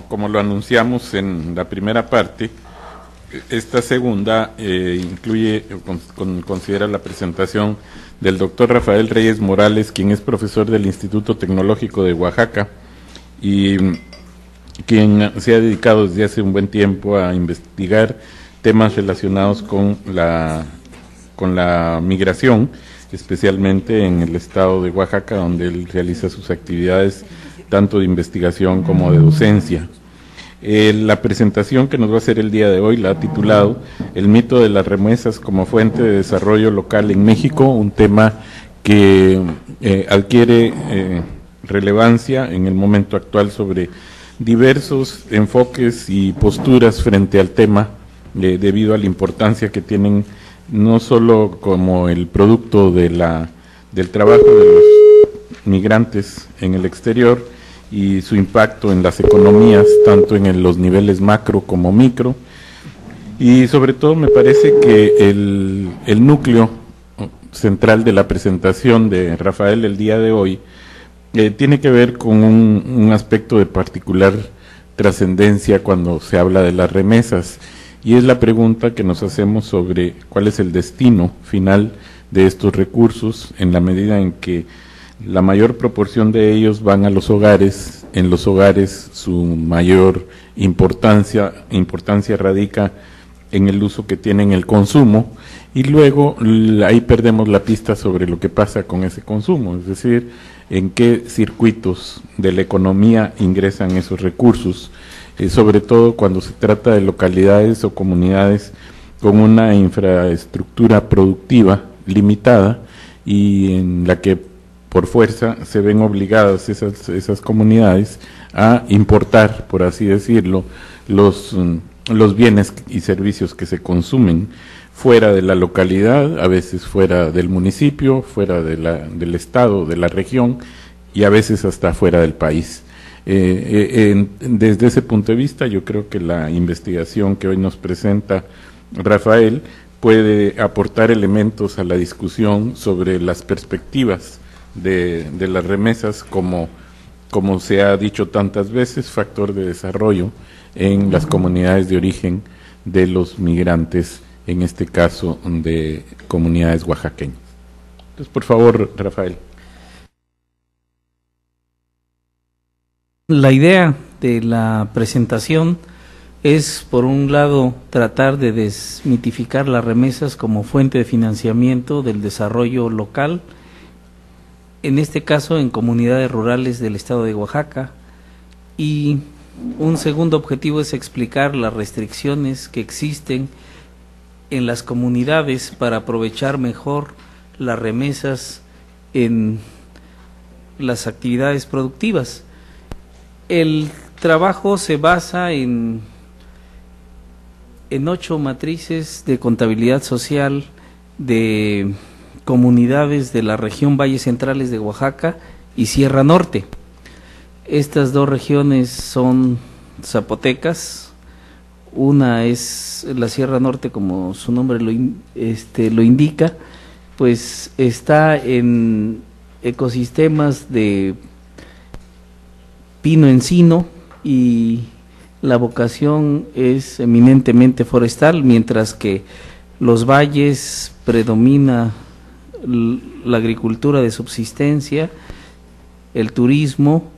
Como lo anunciamos en la primera parte, esta segunda considera la presentación del doctor Rafael Reyes Morales, quien es profesor del Instituto Tecnológico de Oaxaca y quien se ha dedicado desde hace un buen tiempo a investigar temas relacionados con la migración, especialmente en el estado de Oaxaca, donde él realiza sus actividades tanto de investigación como de docencia. La presentación que nos va a hacer el día de hoy la ha titulado El mito de las remesas como fuente de desarrollo local en México, un tema que adquiere relevancia en el momento actual sobre diversos enfoques y posturas frente al tema, debido a la importancia que tienen no solo como el producto del trabajo de los migrantes en el exterior y su impacto en las economías, tanto en los niveles macro como micro, y sobre todo me parece que el núcleo central de la presentación de Rafael el día de hoy tiene que ver con un aspecto de particular trascendencia cuando se habla de las remesas, y es la pregunta que nos hacemos sobre cuál es el destino final de estos recursos, en la medida en que la mayor proporción de ellos van a los hogares. En los hogares su mayor importancia radica en el uso que tienen el consumo, y luego ahí perdemos la pista sobre lo que pasa con ese consumo, es decir, en qué circuitos de la economía ingresan esos recursos, sobre todo cuando se trata de localidades o comunidades con una infraestructura productiva limitada y en la que por fuerza se ven obligadas esas comunidades a importar, por así decirlo, los bienes y servicios que se consumen fuera de la localidad, a veces fuera del municipio, fuera del estado, de la región, y a veces hasta fuera del país. Desde ese punto de vista, yo creo que la investigación que hoy nos presenta Rafael puede aportar elementos a la discusión sobre las perspectivas de las remesas como se ha dicho tantas veces, factor de desarrollo en las comunidades de origen de los migrantes, en este caso de comunidades oaxaqueñas. Entonces, por favor, Rafael. La idea de la presentación es, por un lado, tratar de desmitificar las remesas como fuente de financiamiento del desarrollo local, en este caso en comunidades rurales del estado de Oaxaca, y un segundo objetivo es explicar las restricciones que existen en las comunidades para aprovechar mejor las remesas en las actividades productivas. El trabajo se basa en 8 matrices de contabilidad social de comunidades de la región Valles Centrales de Oaxaca y Sierra Norte. Estas dos regiones son zapotecas. Una es la Sierra Norte, como su nombre lo indica, pues está en ecosistemas de pino-encino y la vocación es eminentemente forestal, mientras que los valles predomina la agricultura de subsistencia, el turismo,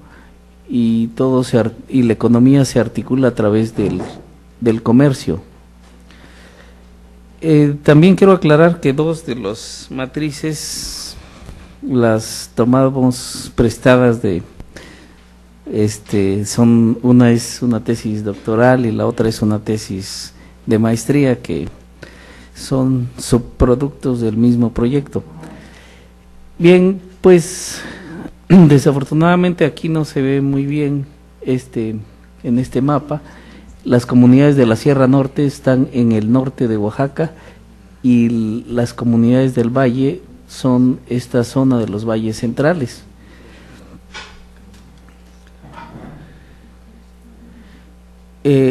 y y la economía se articula a través del comercio. También quiero aclarar que 2 de las matrices las tomamos prestadas una es una tesis doctoral y la otra es una tesis de maestría, que son subproductos del mismo proyecto. Bien, pues desafortunadamente aquí no se ve muy bien en este mapa. Las comunidades de la Sierra Norte están en el norte de Oaxaca y las comunidades del valle son esta zona de los valles centrales.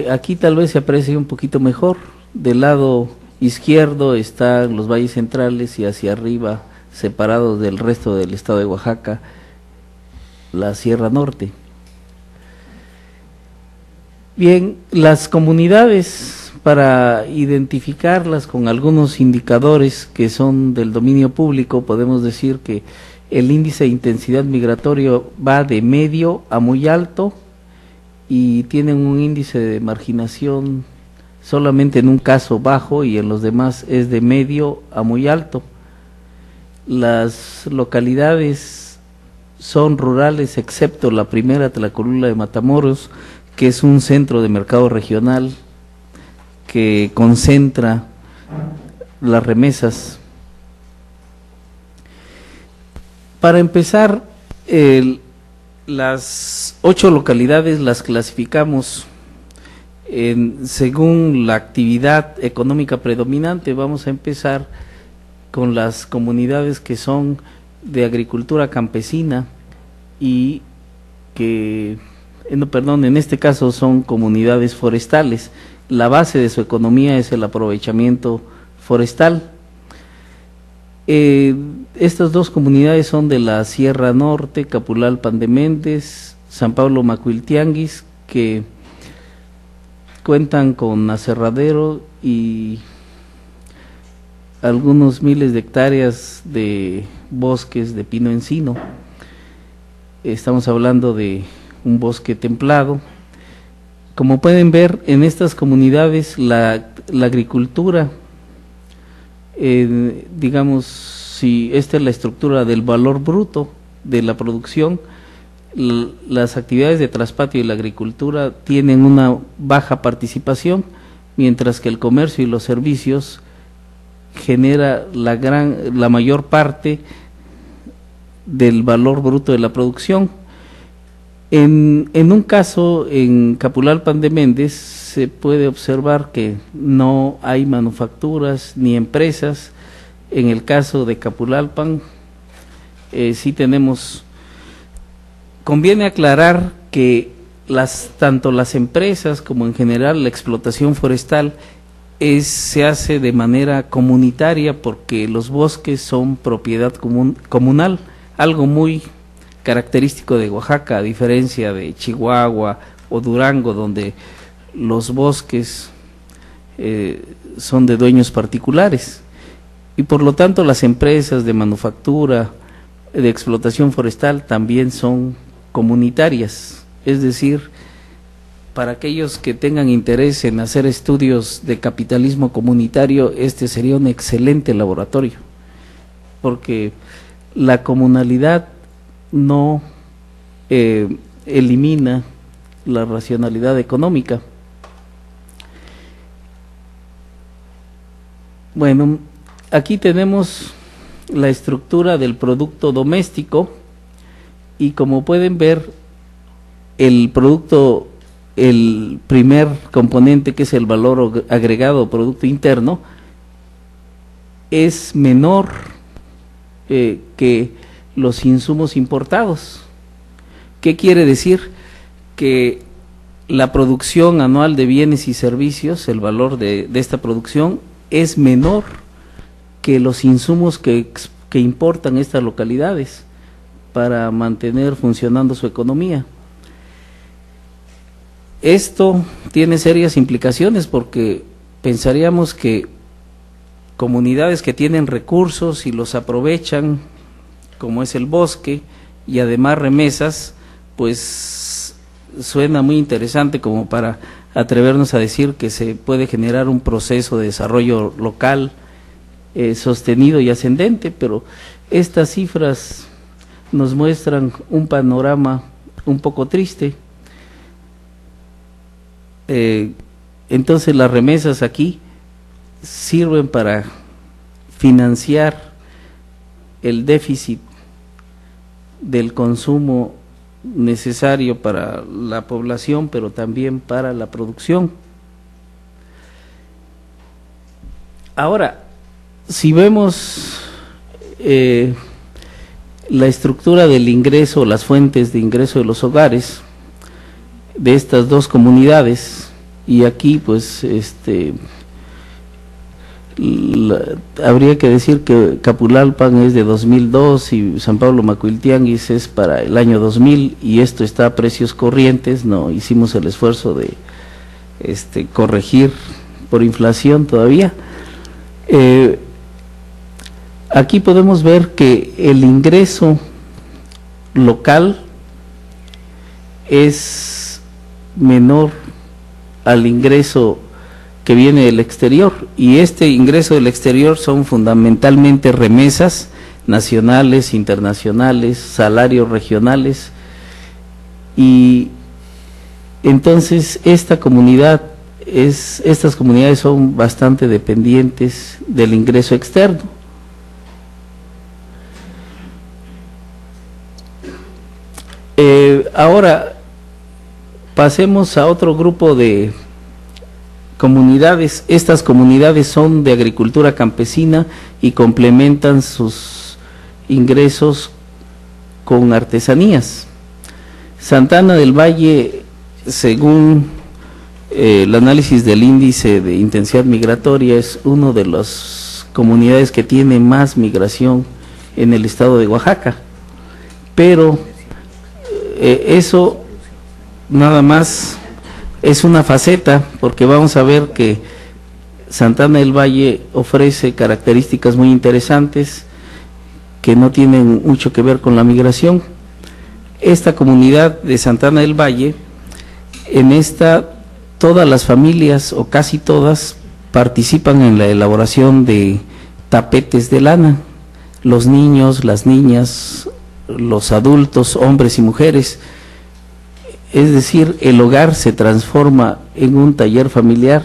Aquí tal vez se aprecie un poquito mejor. Del lado izquierdo están los valles centrales y hacia arriba, separados del resto del estado de Oaxaca, la Sierra Norte. Bien, las comunidades, para identificarlas con algunos indicadores que son del dominio público, podemos decir que el índice de intensidad migratorio va de medio a muy alto y tienen un índice de marginación solamente en un caso bajo y en los demás es de medio a muy alto. Las localidades son rurales excepto la primera, Tlacolula de Matamoros, que es un centro de mercado regional que concentra las remesas. Para empezar, las 8 localidades las clasificamos según la actividad económica predominante. Vamos a empezar con las comunidades que son de agricultura campesina y que, en este caso son comunidades forestales. La base de su economía es el aprovechamiento forestal. Estas 2 comunidades son de la Sierra Norte, Capulalpan de Méndez, San Pablo Macuiltianguis, que cuentan con aserradero y algunos miles de hectáreas de bosques de pino encino. Estamos hablando de un bosque templado. Como pueden ver, en estas comunidades la agricultura, digamos, si esta es la estructura del valor bruto de la producción, las actividades de traspatio y la agricultura tienen una baja participación, mientras que el comercio y los servicios genera la mayor parte del valor bruto de la producción. En un caso, en Capulalpan de Méndez, se puede observar que no hay manufacturas ni empresas. En el caso de Capulalpan, sí tenemos. Conviene aclarar que tanto las empresas como en general la explotación forestal se hace de manera comunitaria, porque los bosques son propiedad comunal, algo muy característico de Oaxaca, a diferencia de Chihuahua o Durango, donde los bosques son de dueños particulares, y por lo tanto las empresas de manufactura, de explotación forestal también son comunitarias. Es decir, para aquellos que tengan interés en hacer estudios de capitalismo comunitario, este sería un excelente laboratorio, porque la comunalidad no elimina la racionalidad económica. Bueno, aquí tenemos la estructura del producto doméstico y como pueden ver, el primer componente, que es el valor agregado Producto Interno, es menor que los insumos importados. ¿Qué quiere decir? Que la producción anual de bienes y servicios, el valor de esta producción, es menor que los insumos que importan estas localidades para mantener funcionando su economía. Esto tiene serias implicaciones, porque pensaríamos que comunidades que tienen recursos y los aprovechan, como es el bosque, y además remesas, pues suena muy interesante como para atrevernos a decir que se puede generar un proceso de desarrollo local sostenido y ascendente, pero estas cifras nos muestran un panorama un poco triste. Entonces las remesas aquí sirven para financiar el déficit del consumo necesario para la población, pero también para la producción. Ahora, si vemos la estructura del ingreso, las fuentes de ingreso de los hogares de estas 2 comunidades, y aquí pues habría que decir que Capulalpan es de 2002 y San Pablo Macuiltianguis es para el año 2000, y esto está a precios corrientes. No hicimos el esfuerzo corregir por inflación todavía. Aquí podemos ver que el ingreso local es menor al ingreso que viene del exterior, y este ingreso del exterior son fundamentalmente remesas nacionales, internacionales, salarios regionales, y entonces estas comunidades son bastante dependientes del ingreso externo. Ahora pasemos a otro grupo de comunidades. Estas comunidades son de agricultura campesina y complementan sus ingresos con artesanías. Santa Ana del Valle, según el análisis del índice de intensidad migratoria, es una de las comunidades que tiene más migración en el estado de Oaxaca, pero eso nada más es una faceta, porque vamos a ver que Santa Ana del Valle ofrece características muy interesantes que no tienen mucho que ver con la migración. Esta comunidad de Santa Ana del Valle, en esta todas las familias o casi todas participan en la elaboración de tapetes de lana, los niños, las niñas, los adultos, hombres y mujeres. Es decir, el hogar se transforma en un taller familiar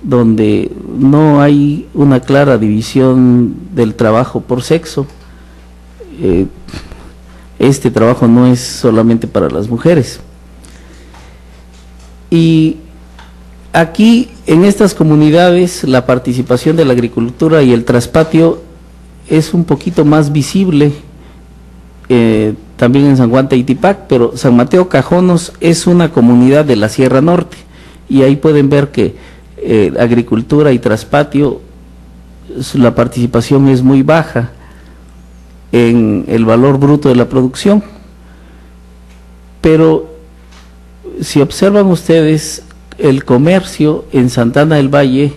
donde no hay una clara división del trabajo por sexo. Este trabajo no es solamente para las mujeres. Y aquí, en estas comunidades, la participación de la agricultura y el traspatio es un poquito más visible, también en San Juan Teitipac, pero San Mateo Cajonos es una comunidad de la Sierra Norte, y ahí pueden ver que agricultura y traspatio, la participación es muy baja en el valor bruto de la producción. Pero si observan ustedes, el comercio en Santa Ana del Valle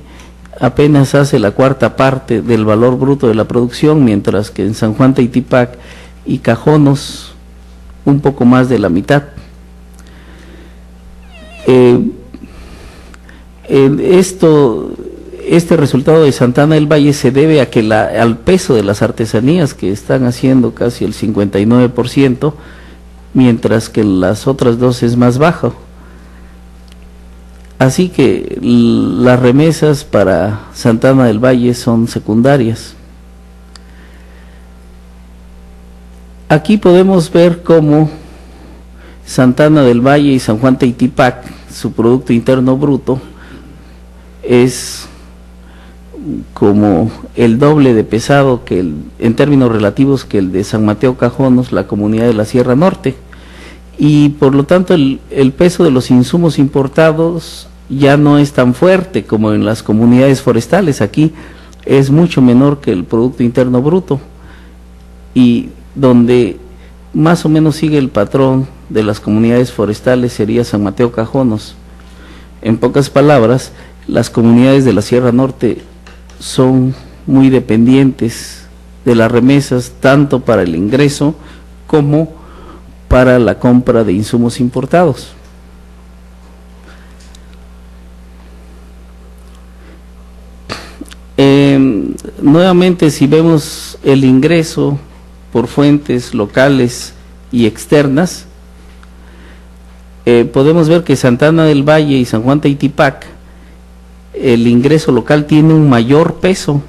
apenas hace la cuarta parte del valor bruto de la producción, mientras que en San Juan Teitipac y Cajonos un poco más de la mitad. Este resultado de Santa Ana del Valle se debe a que al peso de las artesanías, que están haciendo casi el 59%, mientras que las otras dos es más bajo. Así que las remesas para Santa Ana del Valle son secundarias. Aquí podemos ver cómo Santa Ana del Valle y San Juan Teitipac, su Producto Interno Bruto es como el doble de pesado que en términos relativos que el de San Mateo Cajonos, la comunidad de la Sierra Norte, y por lo tanto el peso de los insumos importados ya no es tan fuerte como en las comunidades forestales. Aquí es mucho menor que el Producto Interno Bruto, y donde más o menos sigue el patrón de las comunidades forestales sería San Mateo Cajonos. En pocas palabras, las comunidades de la Sierra Norte son muy dependientes de las remesas, tanto para el ingreso como para la compra de insumos importados. Nuevamente, si vemos el ingreso por fuentes locales y externas, podemos ver que Santa Ana del Valle y San Juan Teitipac, el ingreso local tiene un mayor peso,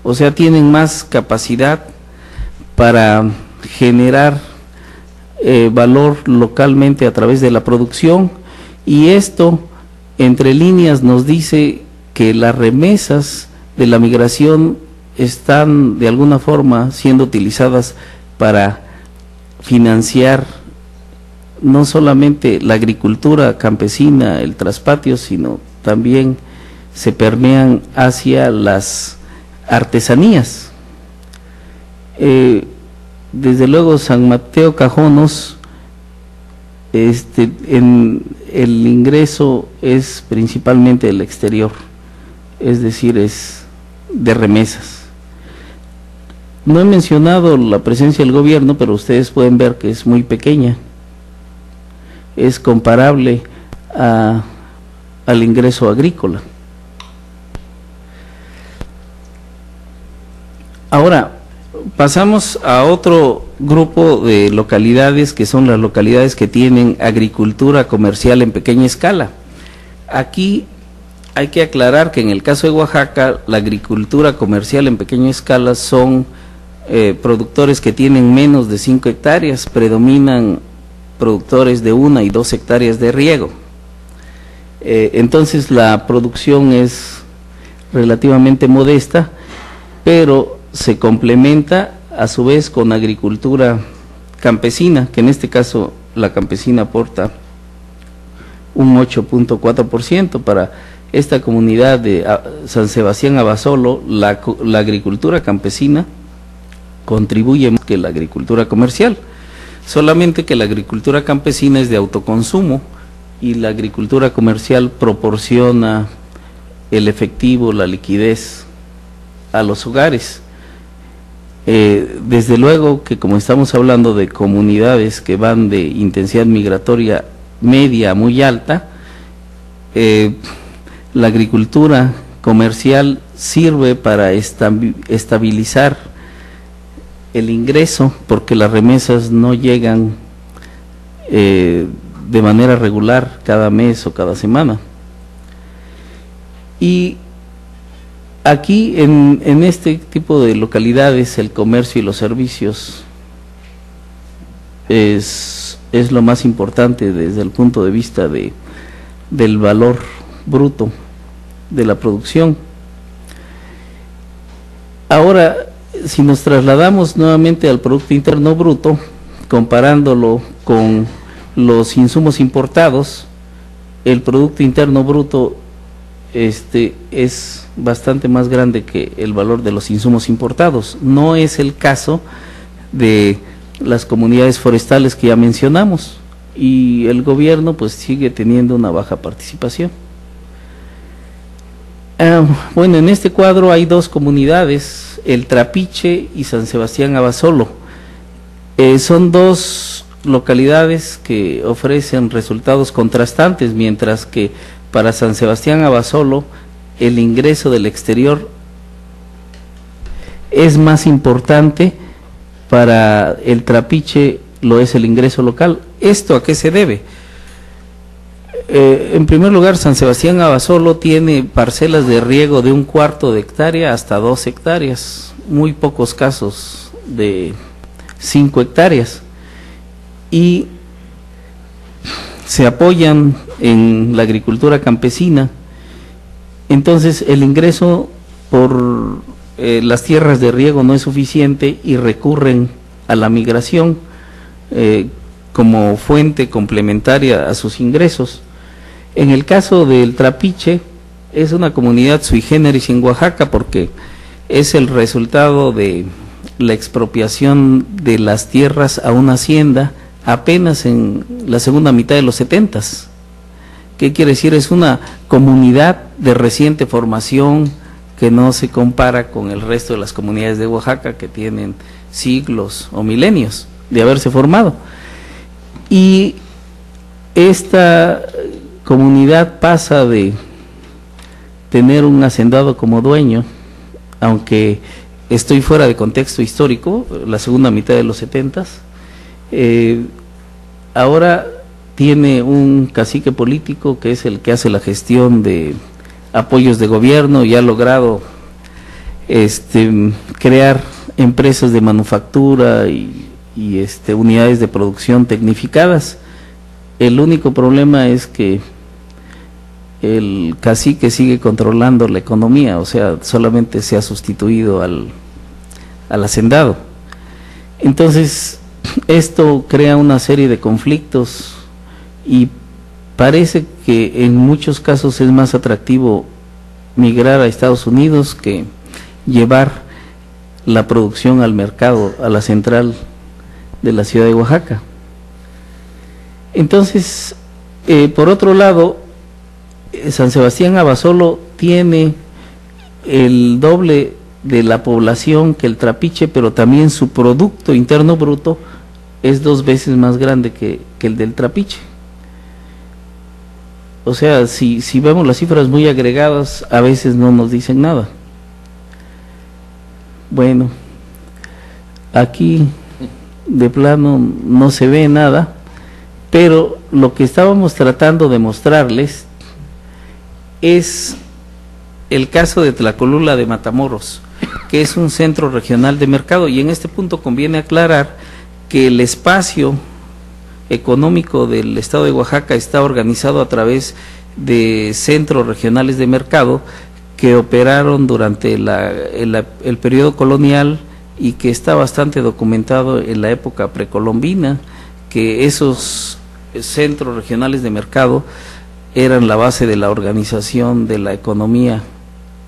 o sea, tienen más capacidad para generar valor localmente a través de la producción, y esto entre líneas nos dice que las remesas de la migración están de alguna forma siendo utilizadas para financiar no solamente la agricultura campesina, el traspatio, sino también se permean hacia las artesanías. Desde luego San Mateo Cajonos en el ingreso es principalmente del exterior, es decir, es de remesas. No he mencionado la presencia del gobierno, pero ustedes pueden ver que es muy pequeña, es comparable al ingreso agrícola. Ahora, pasamos a otro grupo de localidades, que son las localidades que tienen agricultura comercial en pequeña escala. Aquí hay que aclarar que en el caso de Oaxaca, la agricultura comercial en pequeña escala son productores que tienen menos de 5 hectáreas, predominan productores de 1 y 2 hectáreas de riego. Entonces la producción es relativamente modesta, pero se complementa a su vez con agricultura campesina, que en este caso la campesina aporta un 8.4%. Para esta comunidad de San Sebastián Abasolo, la agricultura campesina contribuye más que la agricultura comercial, solamente que la agricultura campesina es de autoconsumo y la agricultura comercial proporciona el efectivo, la liquidez a los hogares. Desde luego que, como estamos hablando de comunidades que van de intensidad migratoria media a muy alta, la agricultura comercial sirve para estabilizar el ingreso, porque las remesas no llegan de manera regular cada mes o cada semana. Y aquí en este tipo de localidades el comercio y los servicios es lo más importante desde el punto de vista del valor bruto de la producción. Ahora, si nos trasladamos nuevamente al Producto Interno Bruto, comparándolo con los insumos importados, el Producto Interno Bruto es bastante más grande que el valor de los insumos importados. No es el caso de las comunidades forestales que ya mencionamos, y el gobierno pues sigue teniendo una baja participación. Bueno, en este cuadro hay dos comunidades, el Trapiche y San Sebastián Abasolo. Son dos localidades que ofrecen resultados contrastantes, mientras que para San Sebastián Abasolo el ingreso del exterior es más importante, para el Trapiche lo es el ingreso local. ¿Esto a qué se debe? En primer lugar, San Sebastián Abasolo tiene parcelas de riego de 1/4 de hectárea hasta 2 hectáreas, muy pocos casos de 5 hectáreas, y se apoyan en la agricultura campesina. Entonces el ingreso por las tierras de riego no es suficiente y recurren a la migración como fuente complementaria a sus ingresos. En el caso del Trapiche, es una comunidad sui generis en Oaxaca, porque es el resultado de la expropiación de las tierras a una hacienda apenas en la segunda mitad de los 70s. ¿Qué quiere decir? Es una comunidad de reciente formación que no se compara con el resto de las comunidades de Oaxaca, que tienen siglos o milenios de haberse formado. Y esta comunidad pasa de tener un hacendado como dueño, aunque estoy fuera de contexto histórico, la segunda mitad de los 70s, ahora tiene un cacique político que es el que hace la gestión de apoyos de gobierno y ha logrado crear empresas de manufactura y unidades de producción tecnificadas. El único problema es que el cacique sigue controlando la economía, o sea, solamente se ha sustituido al hacendado. Entonces, esto crea una serie de conflictos y parece que en muchos casos es más atractivo migrar a Estados Unidos que llevar la producción al mercado, a la central de la ciudad de Oaxaca. Entonces, por otro lado, San Sebastián Abasolo tiene el doble de la población que el Trapiche, pero también su Producto Interno Bruto es 2 veces más grande que el del Trapiche. O sea, si vemos las cifras muy agregadas, a veces no nos dicen nada. Bueno, aquí de plano no se ve nada, pero lo que estábamos tratando de mostrarles es el caso de Tlacolula de Matamoros, que es un centro regional de mercado, y en este punto conviene aclarar que el espacio económico del estado de Oaxaca está organizado a través de centros regionales de mercado que operaron durante el periodo colonial y que está bastante documentado en la época precolombina, que esos centros regionales de mercado eran la base de la organización de la economía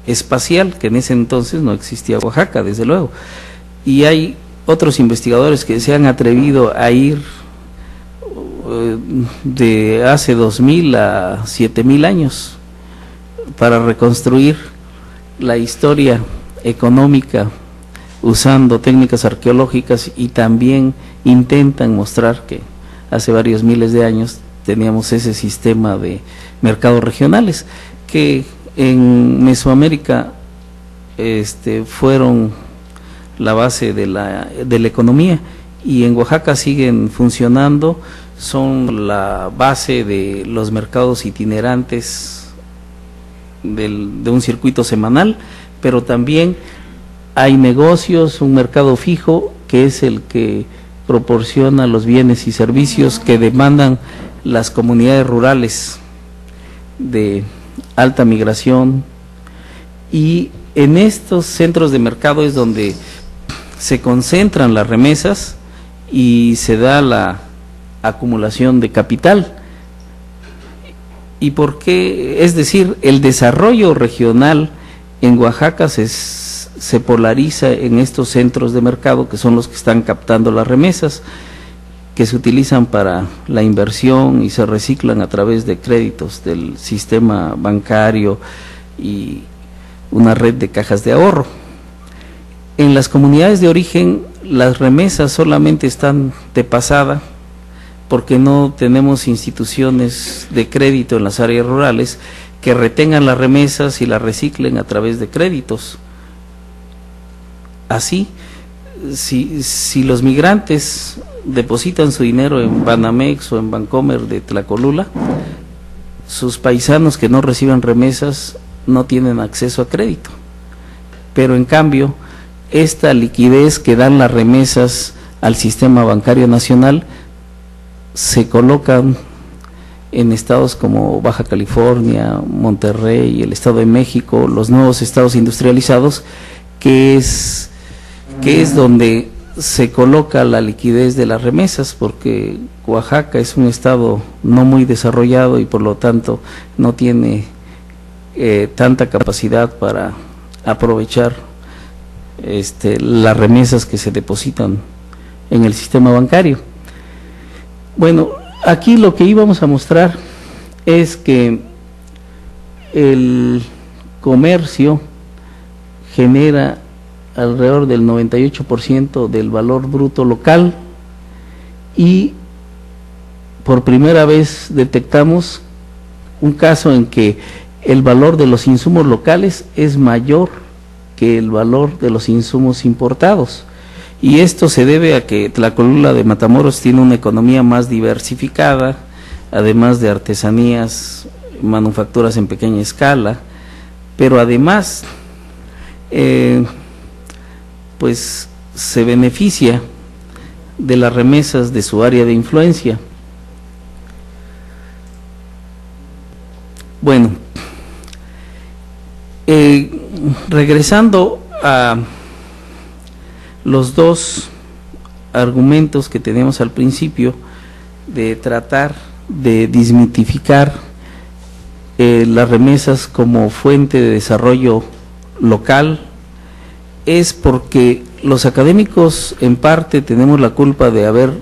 espacial, que en ese entonces no existía Oaxaca, desde luego. Y hay otros investigadores que se han atrevido a ir de hace 2000 a 7000 años para reconstruir la historia económica usando técnicas arqueológicas, y también intentan mostrar que hace varios miles de años teníamos ese sistema de mercados regionales que en Mesoamérica fueron la base de la economía, y en Oaxaca siguen funcionando, son la base de los mercados itinerantes de un circuito semanal, pero también hay negocios, un mercado fijo que es el que proporciona los bienes y servicios que demandan las comunidades rurales de alta migración, y en estos centros de mercado es donde se concentran las remesas y se da la acumulación de capital. ¿Y por qué? Es decir, el desarrollo regional en Oaxaca se polariza en estos centros de mercado, que son los que están captando las remesas, que se utilizan para la inversión y se reciclan a través de créditos del sistema bancario y una red de cajas de ahorro. En las comunidades de origen, las remesas solamente están de pasada, porque no tenemos instituciones de crédito en las áreas rurales que retengan las remesas y las reciclen a través de créditos. Así, si los migrantes depositan su dinero en Banamex o en Bancomer de Tlacolula, sus paisanos que no reciben remesas no tienen acceso a crédito. Pero en cambio, esta liquidez que dan las remesas al sistema bancario nacional se colocan en estados como Baja California, Monterrey, el Estado de México, los nuevos estados industrializados, que es donde se coloca la liquidez de las remesas, porque Oaxaca es un estado no muy desarrollado y por lo tanto no tiene tanta capacidad para aprovechar las remesas que se depositan en el sistema bancario. Bueno, aquí lo que íbamos a mostrar es que el comercio genera alrededor del 98% del valor bruto local, y por primera vez detectamos un caso en que el valor de los insumos locales es mayor que el valor de los insumos importados, y esto se debe a que Tlacolula de Matamoros tiene una economía más diversificada, además de artesanías, manufacturas en pequeña escala, pero además pues se beneficia de las remesas de su área de influencia. Bueno, regresando a los dos argumentos que tenemos al principio, de tratar de desmitificar las remesas como fuente de desarrollo local, es porque los académicos en parte tenemos la culpa de haber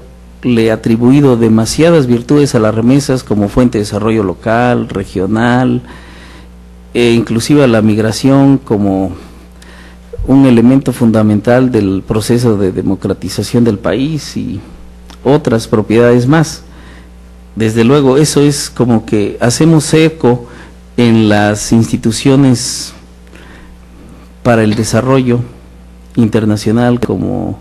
le atribuido demasiadas virtudes a las remesas como fuente de desarrollo local, regional, e inclusive a la migración como un elemento fundamental del proceso de democratización del país y otras propiedades más. Desde luego, eso es como que hacemos eco en las instituciones para el desarrollo internacional como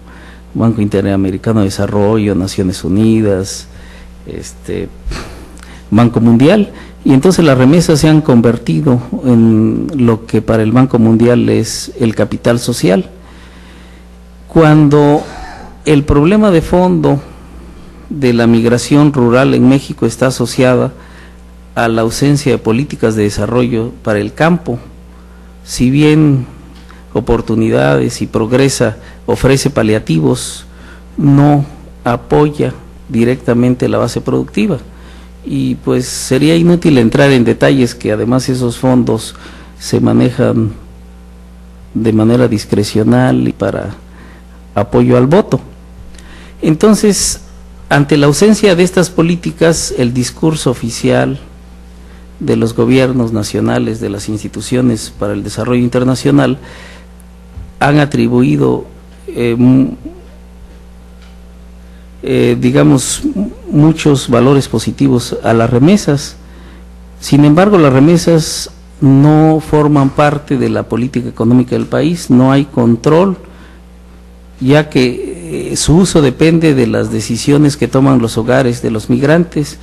Banco Interamericano de Desarrollo, Naciones Unidas, Banco Mundial, y entonces las remesas se han convertido en lo que para el Banco Mundial es el capital social, cuando el problema de fondo de la migración rural en México está asociada a la ausencia de políticas de desarrollo para el campo. Si bien Oportunidades y Progresa ofrece paliativos, no apoya directamente la base productiva, y pues sería inútil entrar en detalles que además esos fondos se manejan de manera discrecional y para apoyo al voto. Entonces, ante la ausencia de estas políticas, el discurso oficial de los gobiernos nacionales, de las instituciones para el desarrollo internacional, han atribuido, digamos, muchos valores positivos a las remesas. Sin embargo, las remesas no forman parte de la política económica del país, no hay control, ya que su uso depende de las decisiones que toman los hogares de los migrantes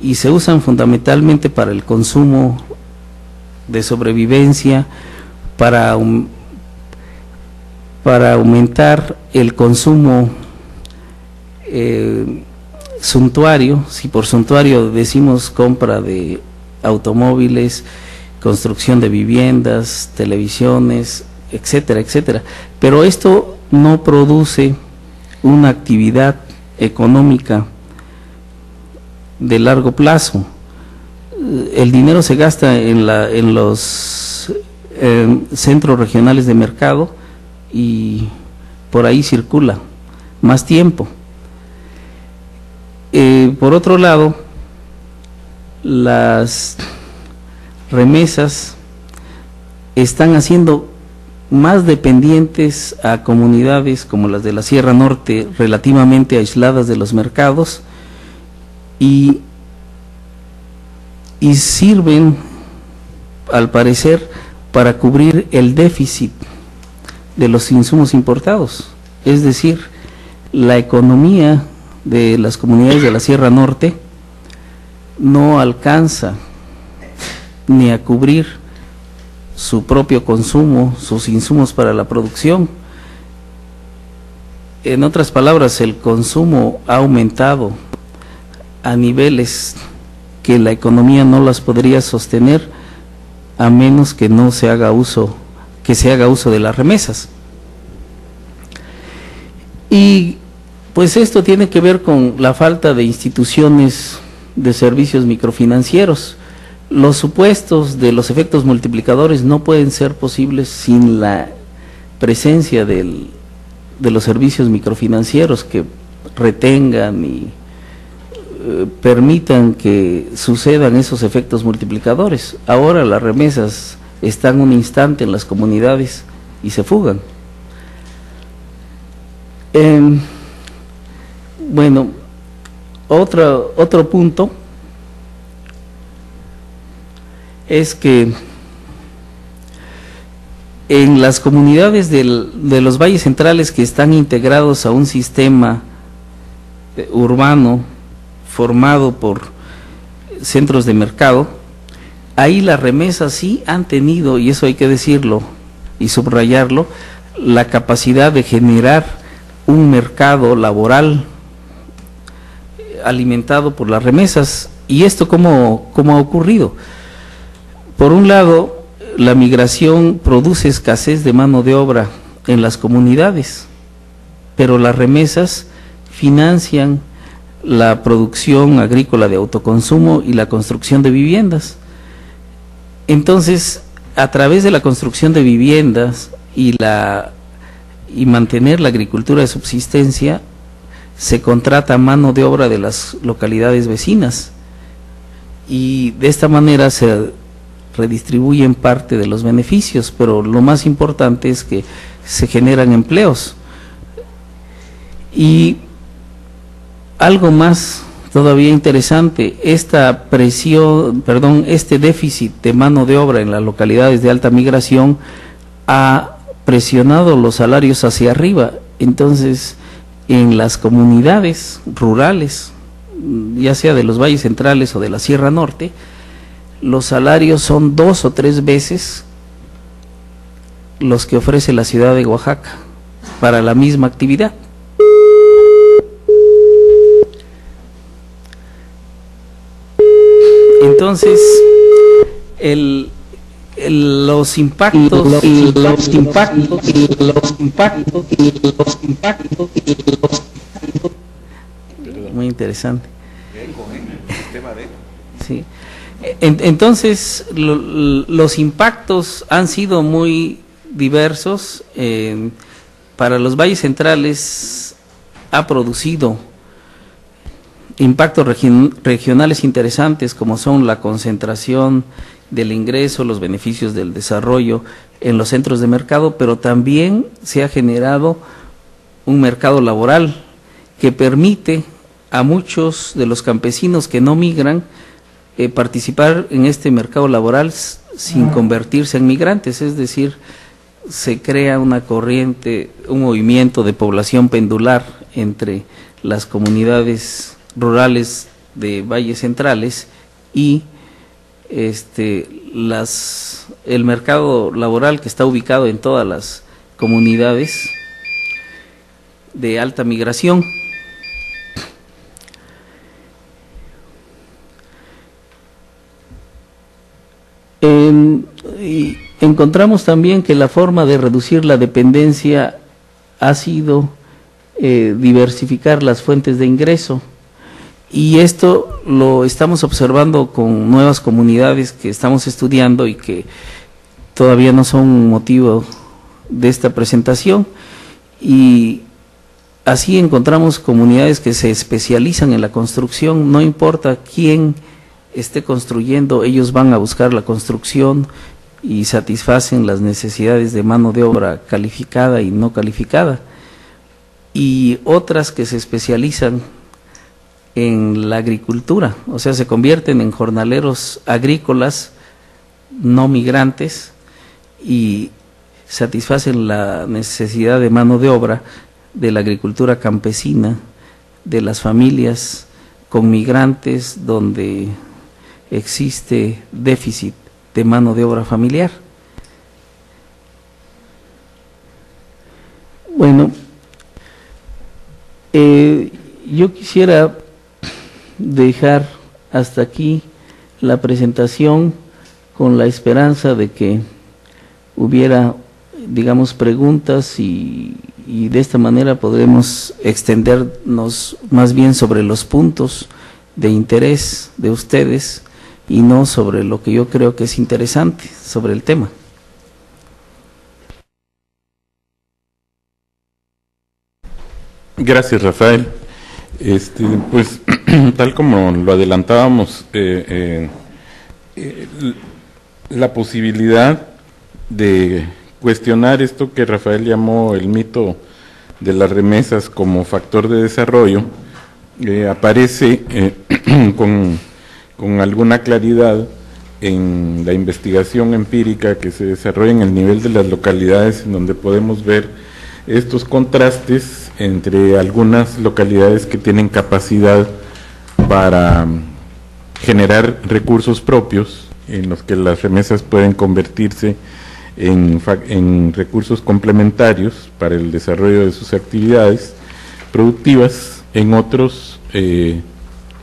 y se usan fundamentalmente para el consumo de sobrevivencia, para aumentar el consumo suntuario. Si por suntuario decimos compra de automóviles, construcción de viviendas, televisiones, etcétera, etcétera. Pero esto no produce una actividad económica de largo plazo. El dinero se gasta en los centros regionales de mercado y por ahí circula más tiempo. Por otro lado, las remesas están haciendo más dependientes a comunidades como las de la Sierra Norte, relativamente aisladas de los mercados, y sirven, al parecer, para cubrir el déficit de los insumos importados. Es decir, la economía de las comunidades de la Sierra Norte no alcanza ni a cubrir su propio consumo, sus insumos para la producción. En otras palabras, el consumo ha aumentado a niveles que la economía no las podría sostener a menos que no se haga uso, que se haga uso de las remesas. Y pues esto tiene que ver con la falta de instituciones de servicios microfinancieros. Los supuestos de los efectos multiplicadores no pueden ser posibles sin la presencia de los servicios microfinancieros que retengan y permitan que sucedan esos efectos multiplicadores. Ahora las remesas están un instante en las comunidades y se fugan. Bueno, otro punto es que en las comunidades de los valles centrales que están integrados a un sistema urbano formado por centros de mercado, ahí las remesas sí han tenido, y eso hay que decirlo y subrayarlo, la capacidad de generar un mercado laboral alimentado por las remesas. ¿Y esto cómo ha ocurrido? Por un lado, la migración produce escasez de mano de obra en las comunidades, pero las remesas financian la producción agrícola de autoconsumo y la construcción de viviendas. Entonces, a través de la construcción de viviendas y mantener la agricultura de subsistencia, se contrata mano de obra de las localidades vecinas y de esta manera se redistribuyen parte de los beneficios, pero lo más importante es que se generan empleos. Y algo más todavía interesante, este déficit de mano de obra en las localidades de alta migración ha presionado los salarios hacia arriba. Entonces, en las comunidades rurales, ya sea de los valles centrales o de la Sierra Norte, los salarios son 2 o 3 veces los que ofrece la ciudad de Oaxaca para la misma actividad. Entonces, los impactos muy interesante. Sí. Entonces, los impactos han sido muy diversos. Para los valles centrales ha producido impactos regionales interesantes, como son la concentración del ingreso, los beneficios del desarrollo en los centros de mercado, pero también se ha generado un mercado laboral que permite a muchos de los campesinos que no migran participar en este mercado laboral sin convertirse en migrantes, es decir, se crea una corriente, un movimiento de población pendular entre las comunidades rurales de valles centrales y el mercado laboral que está ubicado en todas las comunidades de alta migración. Y encontramos también que la forma de reducir la dependencia ha sido diversificar las fuentes de ingreso, y esto lo estamos observando con nuevas comunidades que estamos estudiando y que todavía no son motivo de esta presentación, y así encontramos comunidades que se especializan en la construcción. No importa quién esté construyendo, ellos van a buscar la construcción y satisfacen las necesidades de mano de obra calificada y no calificada, y otras que se especializan en la agricultura, o sea, se convierten en jornaleros agrícolas no migrantes y satisfacen la necesidad de mano de obra de la agricultura campesina, de las familias con migrantes donde existe déficit de mano de obra familiar. Bueno, yo quisiera dejar hasta aquí la presentación con la esperanza de que hubiera, digamos, preguntas y de esta manera podremos extendernos más bien sobre los puntos de interés de ustedes y no sobre lo que yo creo que es interesante sobre el tema. Gracias, Rafael. Pues tal como lo adelantábamos, la posibilidad de cuestionar esto que Rafael llamó el mito de las remesas como factor de desarrollo aparece con alguna claridad en la investigación empírica que se desarrolla en el nivel de las localidades, en donde podemos ver estos contrastes entre algunas localidades que tienen capacidad para generar recursos propios, en los que las remesas pueden convertirse en recursos complementarios para el desarrollo de sus actividades productivas. En otros,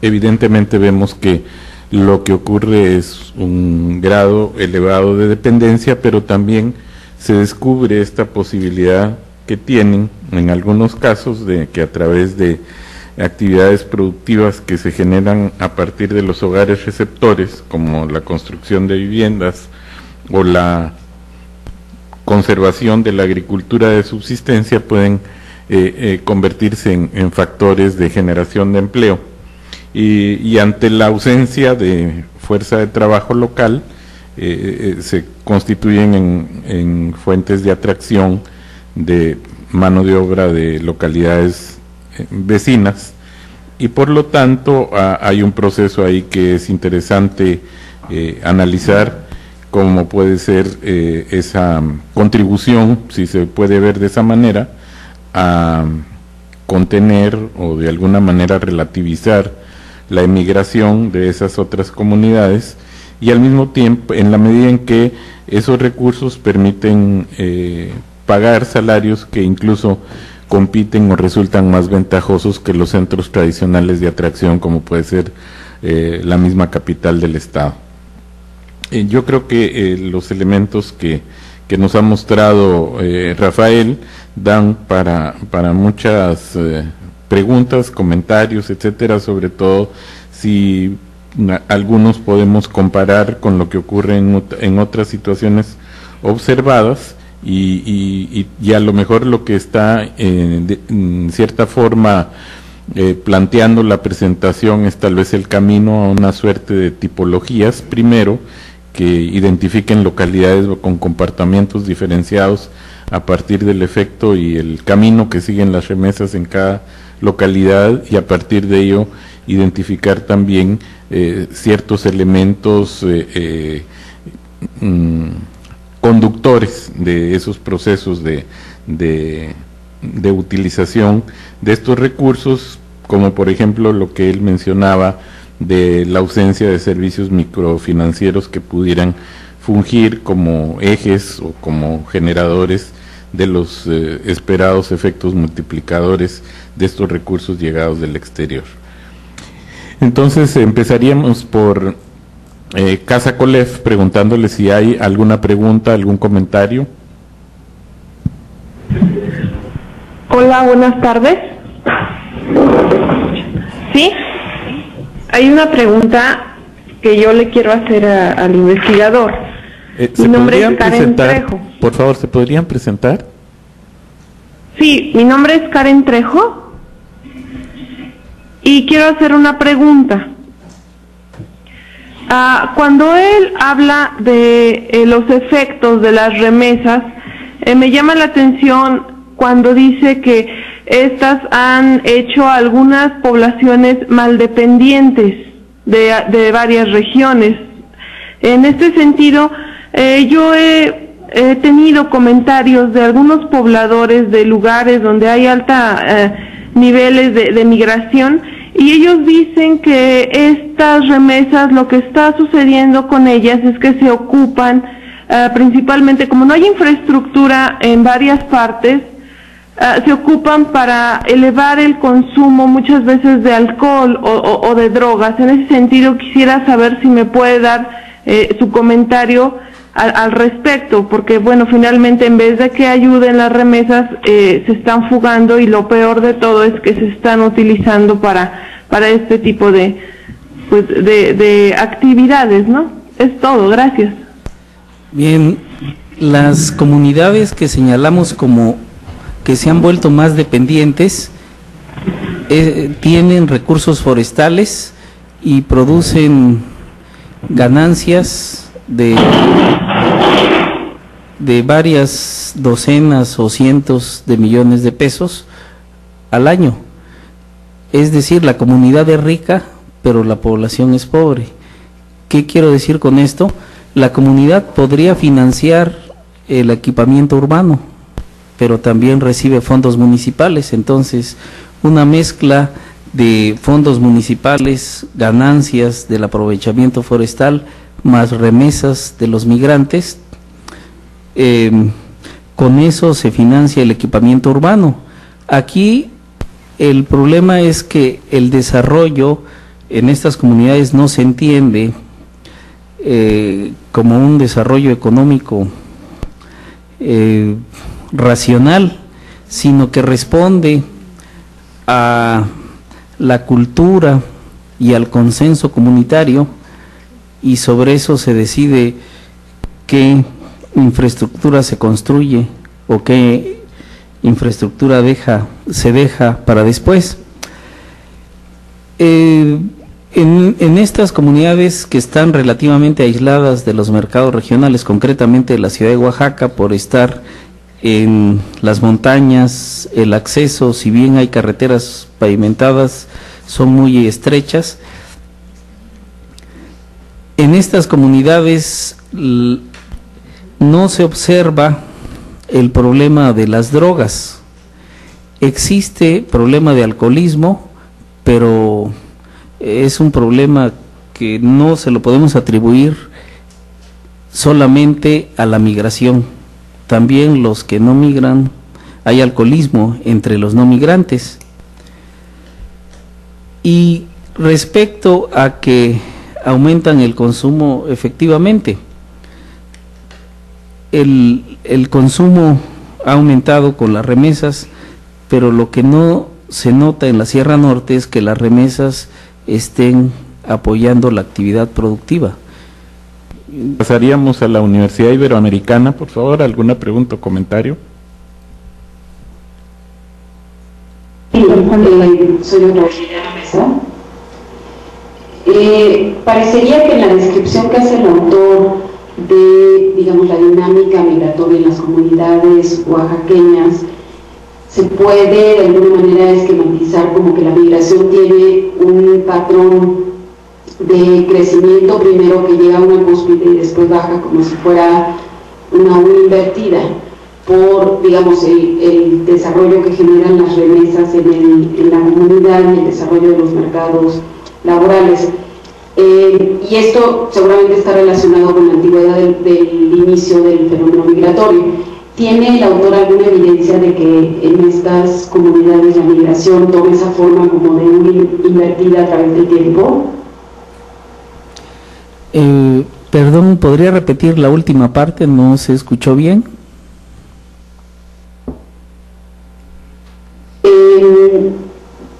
evidentemente vemos que lo que ocurre es un grado elevado de dependencia, pero también se descubre esta posibilidad que tienen en algunos casos de que a través de actividades productivas que se generan a partir de los hogares receptores, como la construcción de viviendas o la conservación de la agricultura de subsistencia, pueden convertirse en factores de generación de empleo. Y ante la ausencia de fuerza de trabajo local, se constituyen en fuentes de atracción de mano de obra de localidades vecinas, y por lo tanto hay un proceso ahí que es interesante analizar cómo puede ser esa contribución, si se puede ver de esa manera, a contener o de alguna manera relativizar la emigración de esas otras comunidades, y al mismo tiempo, en la medida en que esos recursos permiten pagar salarios que incluso compiten o resultan más ventajosos que los centros tradicionales de atracción, como puede ser la misma capital del estado. Yo creo que los elementos que nos ha mostrado Rafael dan para muchas preguntas, comentarios, etcétera, sobre todo si algunos podemos comparar con lo que ocurre en otras situaciones observadas, y a lo mejor lo que está en cierta forma planteando la presentación es tal vez el camino a una suerte de tipologías, primero, que identifiquen localidades con comportamientos diferenciados a partir del efecto y el camino que siguen las remesas en cada localidad, y a partir de ello identificar también ciertos elementos conductores de esos procesos de utilización de estos recursos, como por ejemplo lo que él mencionaba de la ausencia de servicios microfinancieros que pudieran fungir como ejes o como generadores de los esperados efectos multiplicadores de estos recursos llegados del exterior. Entonces empezaríamos por Casa Colef, preguntándole si hay alguna pregunta, algún comentario. Hola, buenas tardes. ¿Sí? Hay una pregunta que yo le quiero hacer al investigador. Mi nombre es Karen Trejo. Por favor, ¿se podrían presentar? Sí, mi nombre es Karen Trejo y quiero hacer una pregunta. Cuando él habla de los efectos de las remesas, me llama la atención cuando dice que estas han hecho a algunas poblaciones maldependientes de varias regiones. En este sentido, yo he tenido comentarios de algunos pobladores de lugares donde hay alta niveles de migración, y ellos dicen que estas remesas, lo que está sucediendo con ellas es que se ocupan principalmente, como no hay infraestructura en varias partes, se ocupan para elevar el consumo muchas veces de alcohol o de drogas. En ese sentido quisiera saber si me puede dar su comentario al respecto, porque bueno, finalmente en vez de que ayuden las remesas, se están fugando, y lo peor de todo es que se están utilizando para este tipo de actividades, ¿no? Es todo, gracias. Bien, las comunidades que señalamos como que se han vuelto más dependientes tienen recursos forestales y producen ganancias de varias docenas o cientos de millones de pesos al año. Es decir, la comunidad es rica, pero la población es pobre. ¿Qué quiero decir con esto? La comunidad podría financiar el equipamiento urbano, pero también recibe fondos municipales. Entonces, una mezcla de fondos municipales, ganancias del aprovechamiento forestal, más remesas de los migrantes, con eso se financia el equipamiento urbano. Aquí el problema es que el desarrollo en estas comunidades no se entiende como un desarrollo económico racional, sino que responde a la cultura y al consenso comunitario, y sobre eso se decide qué infraestructura se construye o qué infraestructura se deja para después. En estas comunidades que están relativamente aisladas de los mercados regionales, concretamente de la ciudad de Oaxaca, por estar en las montañas, el acceso, si bien hay carreteras pavimentadas, son muy estrechas. En estas comunidades no se observa el problema de las drogas. Existe problema de alcoholismo, pero es un problema que no se lo podemos atribuir solamente a la migración. También los que no migran, hay alcoholismo entre los no migrantes. Y respecto a que aumentan el consumo, efectivamente, el consumo ha aumentado con las remesas, pero lo que no se nota en la Sierra Norte es que las remesas estén apoyando la actividad productiva. Pasaríamos a la Universidad Iberoamericana, por favor, ¿alguna pregunta o comentario? Sí, soy Rosalía Mesa. Parecería que en la descripción que hace el autor de, digamos, la dinámica migratoria en las comunidades oaxaqueñas, se puede de alguna manera esquematizar como que la migración tiene un patrón de crecimiento primero que llega a una cúspide y después baja como si fuera una U invertida por, digamos, el desarrollo que generan las remesas en la comunidad y el desarrollo de los mercados laborales. Y esto seguramente está relacionado con la antigüedad del inicio del fenómeno migratorio. ¿Tiene el autor alguna evidencia de que en estas comunidades la migración tome esa forma como de una invertida a través del tiempo? Perdón, ¿podría repetir la última parte? ¿No se escuchó bien?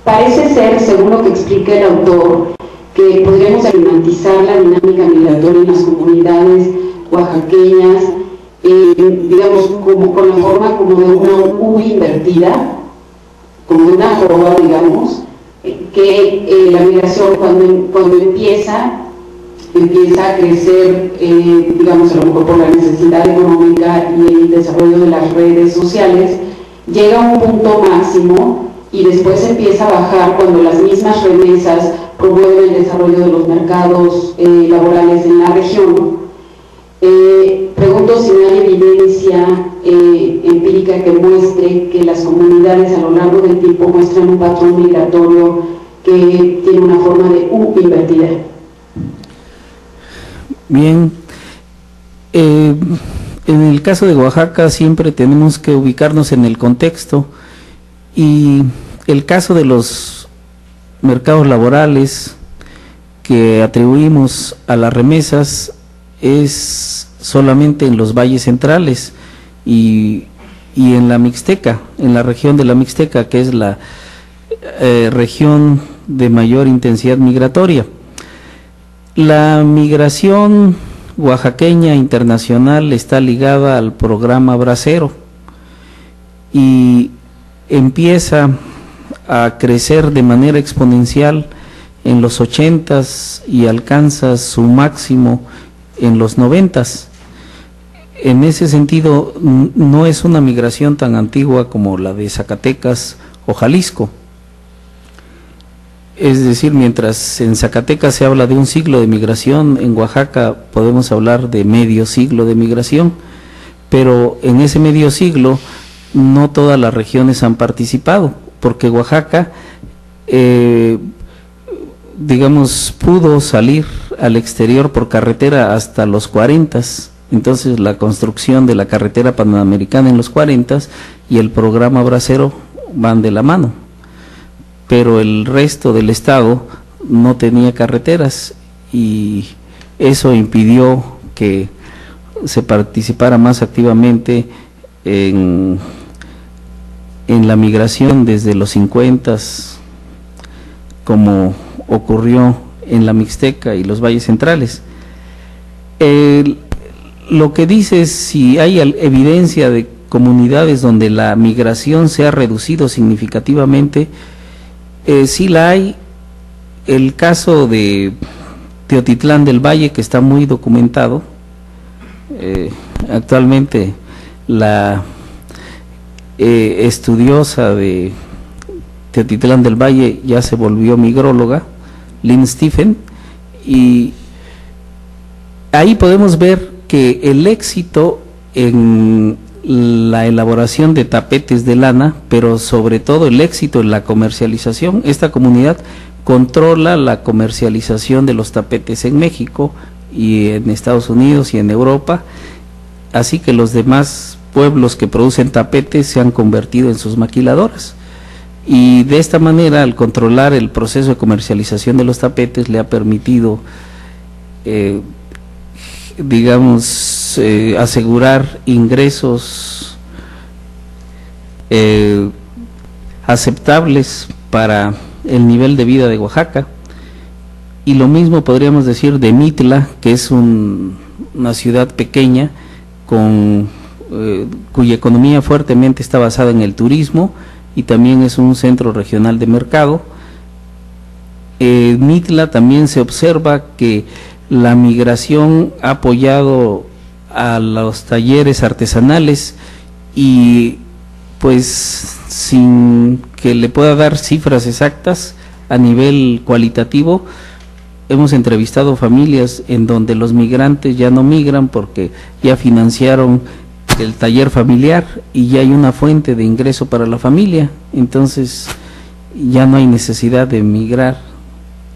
Parece ser, según lo que explica el autor, que podríamos esquematizar la dinámica migratoria en las comunidades oaxaqueñas, digamos, como con la forma como de una U invertida, como de una joroba, digamos, que la migración cuando empieza a crecer, digamos, a lo mejor por la necesidad económica y el desarrollo de las redes sociales, llega a un punto máximo y después empieza a bajar cuando las mismas remesas promueven el desarrollo de los mercados laborales en la región. Pregunto si no hay evidencia empírica que muestre que las comunidades a lo largo del tiempo muestran un patrón migratorio que tiene una forma de U invertida. Bien, en el caso de Oaxaca siempre tenemos que ubicarnos en el contexto, y el caso de los mercados laborales que atribuimos a las remesas es solamente en los valles centrales y en la Mixteca, en la región de la Mixteca, que es la región de mayor intensidad migratoria. La migración oaxaqueña internacional está ligada al programa Bracero y empieza a crecer de manera exponencial en los 80s y alcanza su máximo en los 90s. En ese sentido, no es una migración tan antigua como la de Zacatecas o Jalisco. Es decir, mientras en Zacatecas se habla de un siglo de migración, en Oaxaca podemos hablar de medio siglo de migración, pero en ese medio siglo no todas las regiones han participado, porque Oaxaca, digamos, pudo salir al exterior por carretera hasta los 40s, entonces la construcción de la carretera panamericana en los 40s y el programa Bracero van de la mano, pero el resto del estado no tenía carreteras y eso impidió que se participara más activamente en la migración desde los 50s, como ocurrió en la Mixteca y los valles centrales. Lo que dice es si hay evidencia de comunidades donde la migración se ha reducido significativamente, sí la hay. El caso de Teotitlán del Valle, que está muy documentado, actualmente la estudiosa de Teotitlán del Valle ya se volvió migróloga, Lynn Stephen, y ahí podemos ver que el éxito en la elaboración de tapetes de lana, pero sobre todo el éxito en la comercialización, esta comunidad controla la comercialización de los tapetes en México y en Estados Unidos y en Europa, así que los demás pueblos que producen tapetes se han convertido en sus maquiladoras, y de esta manera, al controlar el proceso de comercialización de los tapetes, le ha permitido asegurar ingresos aceptables para el nivel de vida de Oaxaca. Y lo mismo podríamos decir de Mitla, que es una ciudad pequeña cuya economía fuertemente está basada en el turismo y también es un centro regional de mercado. En Mitla también se observa que la migración ha apoyado a los talleres artesanales, y pues sin que le pueda dar cifras exactas a nivel cualitativo, hemos entrevistado familias en donde los migrantes ya no migran porque ya financiaron el taller familiar y ya hay una fuente de ingreso para la familia, entonces ya no hay necesidad de migrar,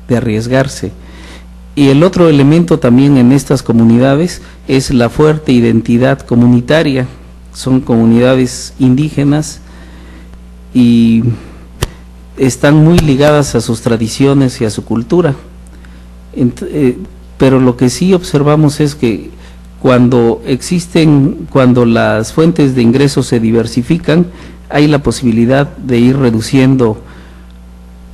de arriesgarse. Y el otro elemento también en estas comunidades es la fuerte identidad comunitaria. Son comunidades indígenas y están muy ligadas a sus tradiciones y a su cultura. Pero lo que sí observamos es que cuando las fuentes de ingresos se diversifican, hay la posibilidad de ir reduciendo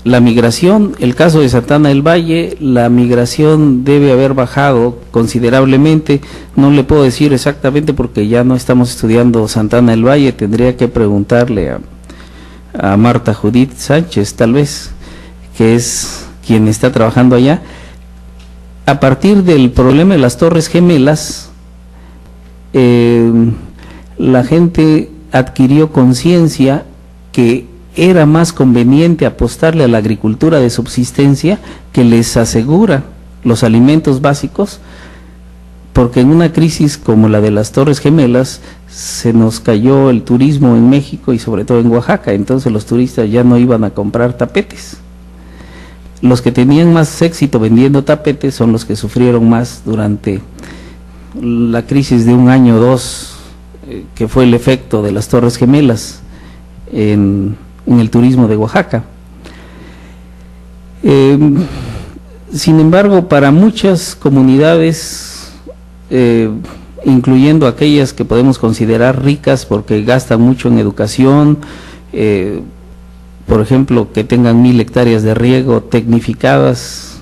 la migración. El caso de Santana del Valle, la migración debe haber bajado considerablemente. No le puedo decir exactamente porque ya no estamos estudiando Santana del Valle, tendría que preguntarle a Marta Judith Sánchez, tal vez, que es quien está trabajando allá. A partir del problema de las Torres Gemelas, la gente adquirió conciencia que era más conveniente apostarle a la agricultura de subsistencia, que les asegura los alimentos básicos, porque en una crisis como la de las Torres Gemelas se nos cayó el turismo en México y sobre todo en Oaxaca, entonces los turistas ya no iban a comprar tapetes. Los que tenían más éxito vendiendo tapetes son los que sufrieron más durante la crisis de un año o dos, que fue el efecto de las Torres Gemelas en el turismo de Oaxaca. Sin embargo, para muchas comunidades, incluyendo aquellas que podemos considerar ricas porque gastan mucho en educación, por ejemplo, que tengan 1000 hectáreas de riego tecnificadas,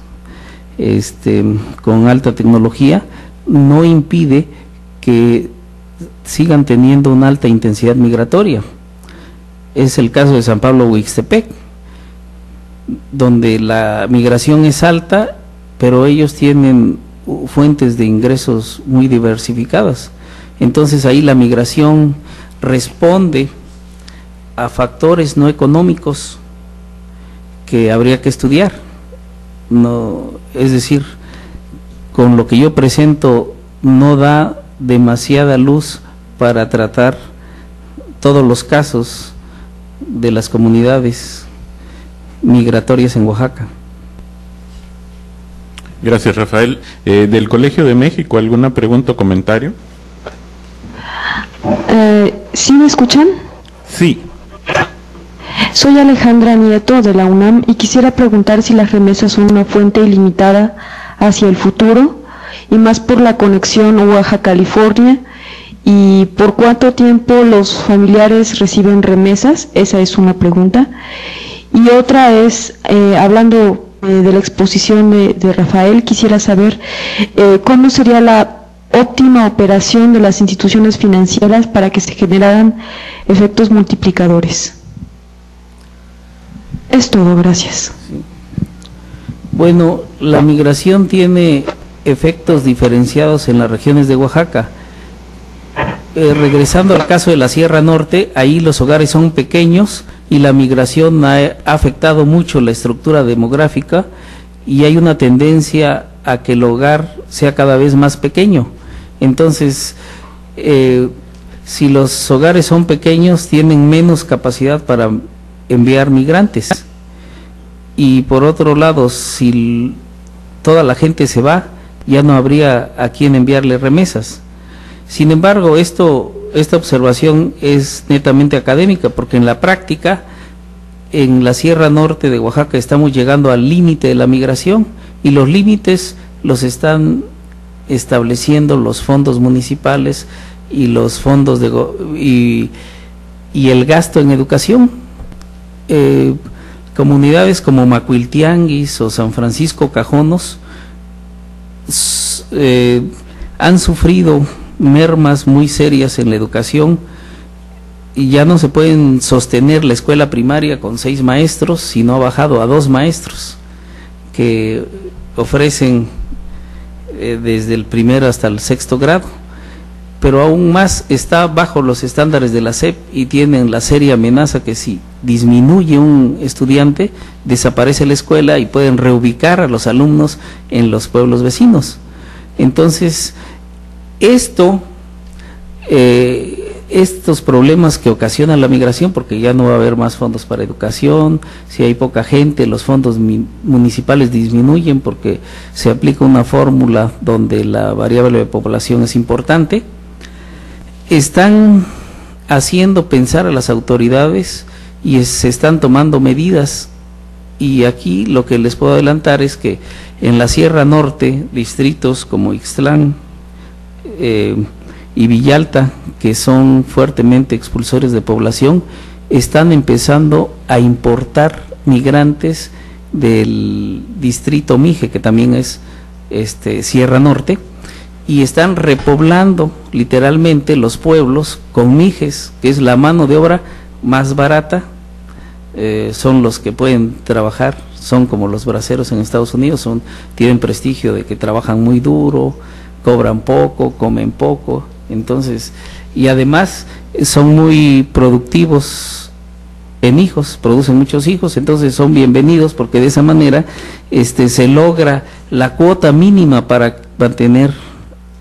con alta tecnología, no impide que sigan teniendo una alta intensidad migratoria. Es el caso de San Pablo Huixtepec, donde la migración es alta, pero ellos tienen fuentes de ingresos muy diversificadas. Entonces ahí la migración responde a factores no económicos que habría que estudiar. No, es decir, con lo que yo presento no da demasiada luz para tratar todos los casos de las comunidades migratorias en Oaxaca. Gracias, Rafael. Del Colegio de México, ¿alguna pregunta o comentario? ¿Sí me escuchan? Sí. Soy Alejandra Nieto de la UNAM y quisiera preguntar si las remesas son una fuente ilimitada hacia el futuro, y más por la conexión Oaxaca-California, y por cuánto tiempo los familiares reciben remesas. Esa es una pregunta. Y otra es, hablando de la exposición de Rafael, quisiera saber cómo sería la óptima operación de las instituciones financieras para que se generaran efectos multiplicadores. Es todo, gracias. Bueno, la migración tiene efectos diferenciados en las regiones de Oaxaca. Regresando al caso de la Sierra Norte, ahí los hogares son pequeños y la migración ha afectado mucho la estructura demográfica y hay una tendencia a que el hogar sea cada vez más pequeño. Entonces, si los hogares son pequeños, tienen menos capacidad para enviar migrantes. Y por otro lado, si toda la gente se va, ya no habría a quién enviarle remesas. Sin embargo, esta observación es netamente académica, porque en la práctica, en la Sierra Norte de Oaxaca estamos llegando al límite de la migración, y los límites los están estableciendo los fondos municipales y los fondos y el gasto en educación. Comunidades como Macuiltianguis o San Francisco Cajonos han sufrido mermas muy serias en la educación y ya no se pueden sostener la escuela primaria con 6 maestros, sino ha bajado a 2 maestros que ofrecen desde el primero hasta el 6º grado, pero aún más está bajo los estándares de la SEP y tienen la seria amenaza que si disminuye un estudiante, desaparece la escuela y pueden reubicar a los alumnos en los pueblos vecinos. Entonces, estos problemas que ocasiona la migración, porque ya no va a haber más fondos para educación, si hay poca gente, los fondos municipales disminuyen porque se aplica una fórmula donde la variable de población es importante, están haciendo pensar a las autoridades y se están tomando medidas. Y aquí lo que les puedo adelantar es que en la Sierra Norte, distritos como Ixtlán y Villalta, que son fuertemente expulsores de población, están empezando a importar migrantes del distrito Mije, que también es Sierra Norte, y están repoblando literalmente los pueblos con mijes, que es la mano de obra más barata. Son los que pueden trabajar, son como los braceros en Estados Unidos, tienen prestigio de que trabajan muy duro, cobran poco, comen poco, entonces, y además son muy productivos en hijos, producen muchos hijos, entonces son bienvenidos porque de esa manera se logra la cuota mínima para mantener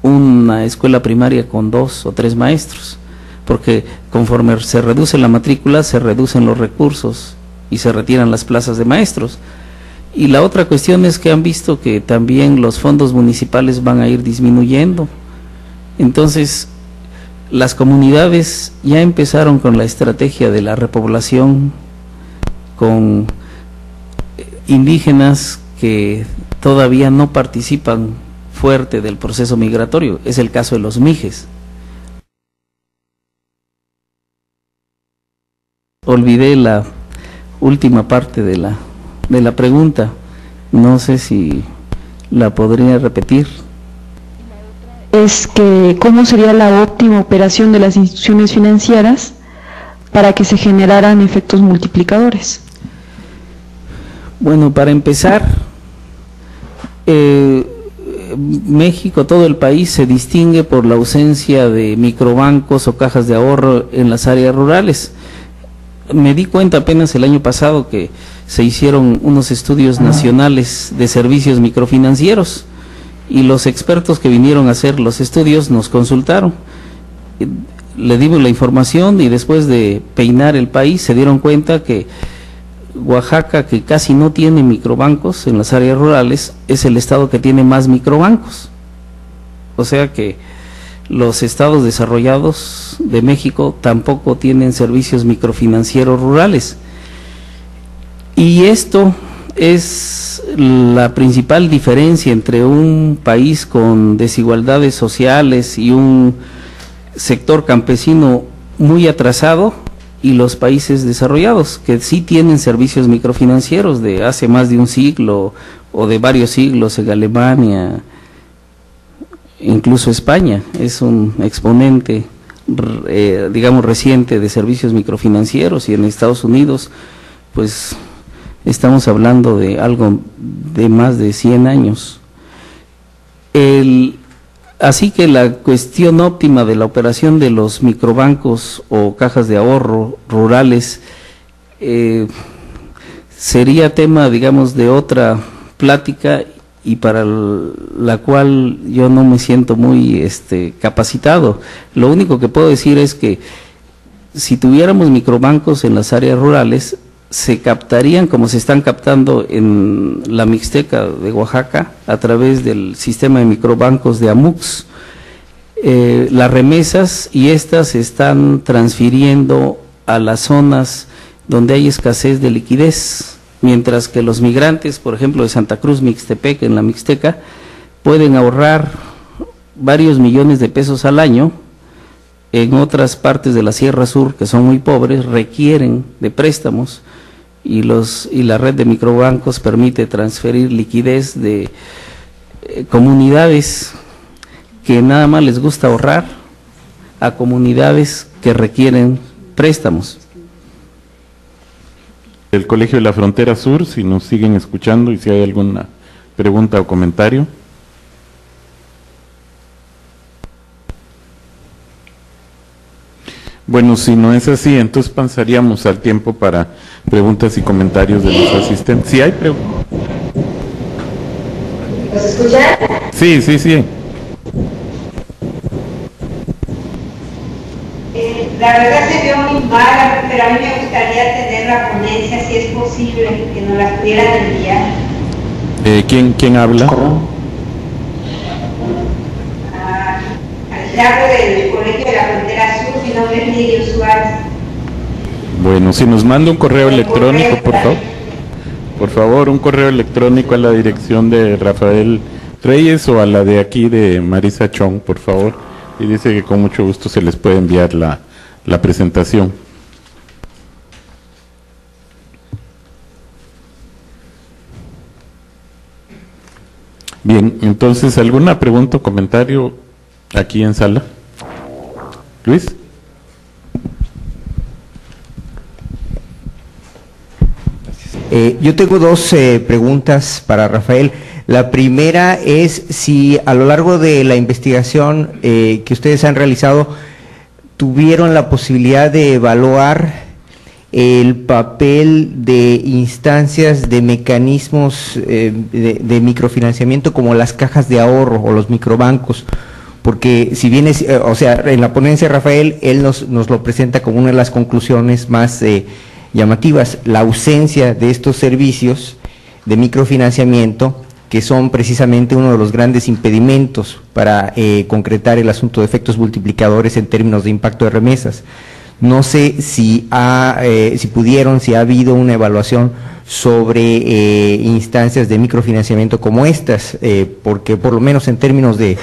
una escuela primaria con 2 o 3 maestros, porque conforme se reduce la matrícula, se reducen los recursos y se retiran las plazas de maestros. Y la otra cuestión es que han visto que también los fondos municipales van a ir disminuyendo. Entonces, las comunidades ya empezaron con la estrategia de la repoblación con indígenas que todavía no participan fuerte del proceso migratorio. Es el caso de los mijes. Olvidé la última parte de la pregunta, no sé si la podría repetir. Es que ¿cómo sería la óptima operación de las instituciones financieras para que se generaran efectos multiplicadores? Bueno, para empezar, México, todo el país se distingue por la ausencia de microbancos o cajas de ahorro en las áreas rurales. Me di cuenta apenas el año pasado que se hicieron unos estudios nacionales de servicios microfinancieros y los expertos que vinieron a hacer los estudios nos consultaron. Le dimos la información y después de peinar el país se dieron cuenta que Oaxaca, que casi no tiene microbancos en las áreas rurales, es el estado que tiene más microbancos. O sea que los estados desarrollados de México tampoco tienen servicios microfinancieros rurales. Y esto es la principal diferencia entre un país con desigualdades sociales y un sector campesino muy atrasado y los países desarrollados, que sí tienen servicios microfinancieros de hace más de un siglo o de varios siglos en Alemania, incluso España es un exponente, digamos, reciente de servicios microfinancieros, y en Estados Unidos, pues, estamos hablando de algo de más de 100 años. Así que la cuestión óptima de la operación de los microbancos o cajas de ahorro rurales sería tema, digamos, de otra plática, y para la cual yo no me siento muy capacitado. Lo único que puedo decir es que si tuviéramos microbancos en las áreas rurales, se captarían como se están captando en la Mixteca de Oaxaca a través del sistema de microbancos de AMUX, las remesas, y estas se están transfiriendo a las zonas donde hay escasez de liquidez, mientras que los migrantes, por ejemplo, de Santa Cruz, Mixtepec, en la Mixteca, pueden ahorrar varios millones de pesos al año. En otras partes de la Sierra Sur, que son muy pobres, requieren de préstamos, y la red de microbancos permite transferir liquidez de comunidades que nada más les gusta ahorrar a comunidades que requieren préstamos. El Colegio de la Frontera Sur, si nos siguen escuchando y si hay alguna pregunta o comentario. Bueno, si no es así, entonces pasaríamos al tiempo para preguntas y comentarios de los asistentes. ¿Sí hay preguntas? ¿Nos escuchan? Sí, sí, sí. La verdad se vio muy mala, pero a mí me gustaría tener la ponencia, si es posible, que nos la pudieran enviar. ¿Quién habla? Le hablo del Colegio de la Frontera Sur, mi nombre es Lidio Suárez. Bueno, si nos manda un correo electrónico, por favor. Por favor, un correo electrónico a la dirección de Rafael Reyes o a la de aquí de Marisa Chong, por favor. Y dice que con mucho gusto se les puede enviar la presentación. Bien, entonces, ¿alguna pregunta o comentario aquí en sala? Luis. Yo tengo dos preguntas para Rafael. La primera es si a lo largo de la investigación que ustedes han realizado tuvieron la posibilidad de evaluar el papel de instancias, de mecanismos de microfinanciamiento como las cajas de ahorro o los microbancos, porque si bien es, o sea, en la ponencia Rafael, él nos lo presenta como una de las conclusiones más llamativas, la ausencia de estos servicios de microfinanciamiento, que son precisamente uno de los grandes impedimentos para concretar el asunto de efectos multiplicadores en términos de impacto de remesas. No sé si ha habido una evaluación sobre instancias de microfinanciamiento como estas, porque por lo menos en términos de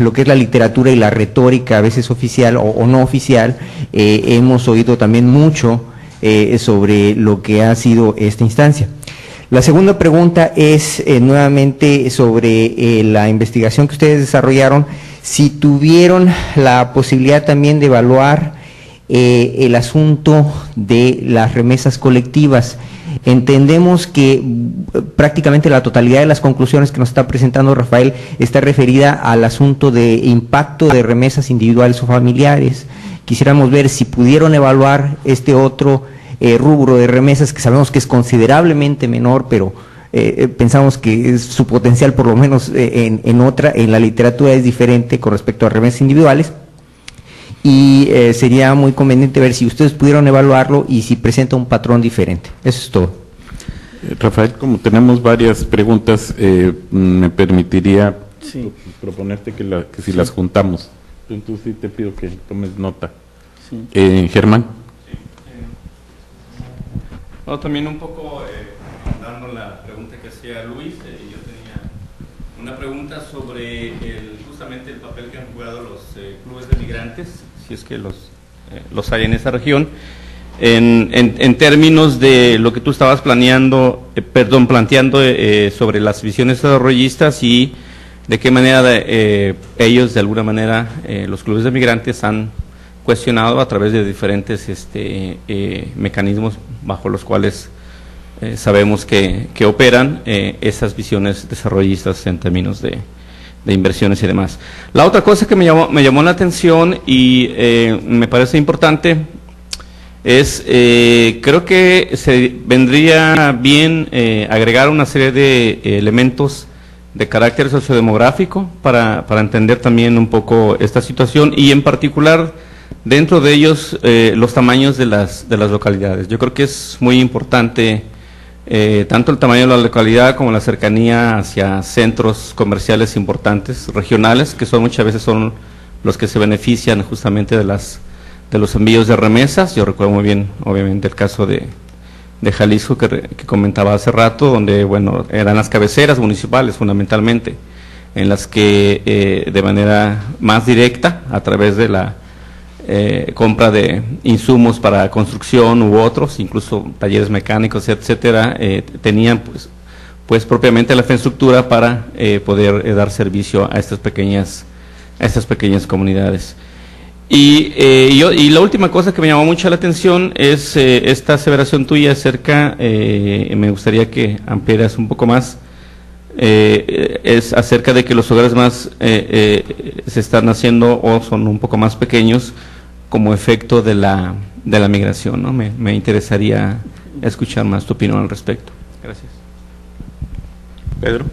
lo que es la literatura y la retórica, a veces oficial o no oficial, hemos oído también mucho sobre lo que ha sido esta instancia. La segunda pregunta es nuevamente sobre la investigación que ustedes desarrollaron, si tuvieron la posibilidad también de evaluar el asunto de las remesas colectivas. Entendemos que prácticamente la totalidad de las conclusiones que nos está presentando Rafael está referida al asunto de impacto de remesas individuales o familiares. Quisiéramos ver si pudieron evaluar este otro rubro de remesas, que sabemos que es considerablemente menor, pero pensamos que su potencial, por lo menos en la literatura, es diferente con respecto a remesas individuales, y sería muy conveniente ver si ustedes pudieron evaluarlo y si presenta un patrón diferente. Eso es todo. Rafael, como tenemos varias preguntas, me permitiría proponerte que si las juntamos. Entonces sí te pido que tomes nota. Sí. Germán. No, también un poco dando la pregunta que hacía Luis, yo tenía una pregunta sobre justamente el papel que han jugado los clubes de migrantes, si es que los hay en esa región, en términos de lo que tú estabas planteando sobre las visiones desarrollistas y de qué manera ellos, de alguna manera, los clubes de migrantes han cuestionado a través de diferentes mecanismos bajo los cuales sabemos que operan esas visiones desarrollistas en términos de inversiones y demás. La otra cosa que me llamó la atención y me parece importante es, creo que se vendría bien agregar una serie de elementos de carácter sociodemográfico para entender también un poco esta situación y en particular dentro de ellos los tamaños de las localidades. Yo creo que es muy importante tanto el tamaño de la localidad como la cercanía hacia centros comerciales importantes, regionales, que muchas veces son los que se benefician justamente de los envíos de remesas. Yo recuerdo muy bien, obviamente, el caso de Jalisco que comentaba hace rato, donde, bueno, eran las cabeceras municipales fundamentalmente, en las que de manera más directa, a través de la compra de insumos para construcción u otros, incluso talleres mecánicos, etcétera, tenían pues propiamente la infraestructura para poder dar servicio a estas pequeñas comunidades. Y la última cosa que me llamó mucho la atención es esta aseveración tuya acerca, me gustaría que ampliaras un poco más, es acerca de que los hogares más se están haciendo o son un poco más pequeños como efecto de la migración, ¿no? Me interesaría escuchar más tu opinión al respecto. Gracias. Pedro.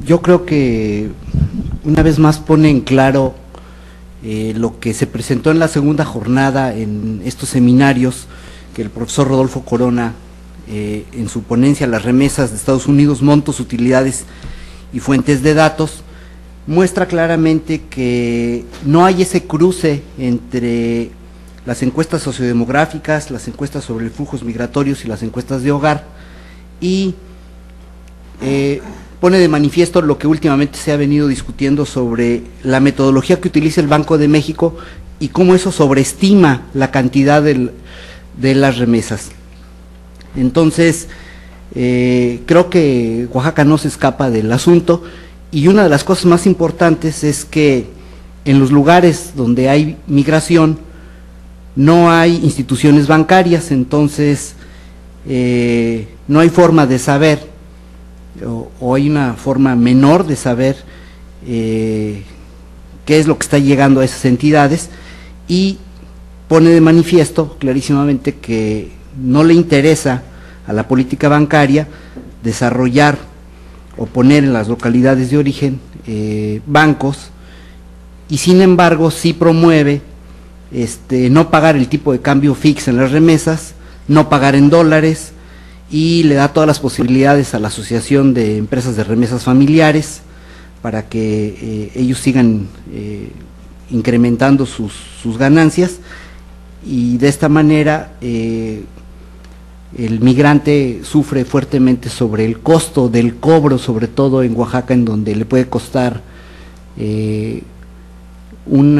Yo creo que una vez más pone en claro lo que se presentó en la segunda jornada en estos seminarios que el profesor Rodolfo Corona en su ponencia Las remesas de Estados Unidos, montos, utilidades y fuentes de datos, muestra claramente que no hay ese cruce entre las encuestas sociodemográficas, las encuestas sobre flujos migratorios y las encuestas de hogar, y pone de manifiesto lo que últimamente se ha venido discutiendo sobre la metodología que utiliza el Banco de México y cómo eso sobreestima la cantidad de las remesas. Entonces, creo que Oaxaca no se escapa del asunto, y una de las cosas más importantes es que en los lugares donde hay migración no hay instituciones bancarias, entonces no hay forma de saber, o hay una forma menor de saber qué es lo que está llegando a esas entidades, y pone de manifiesto clarísimamente que no le interesa a la política bancaria desarrollar o poner en las localidades de origen bancos, y sin embargo sí promueve no pagar el tipo de cambio fijo en las remesas, no pagar en dólares, y le da todas las posibilidades a la Asociación de Empresas de Remesas Familiares para que ellos sigan incrementando sus ganancias, y de esta manera el migrante sufre fuertemente sobre el costo del cobro, sobre todo en Oaxaca, en donde le puede costar un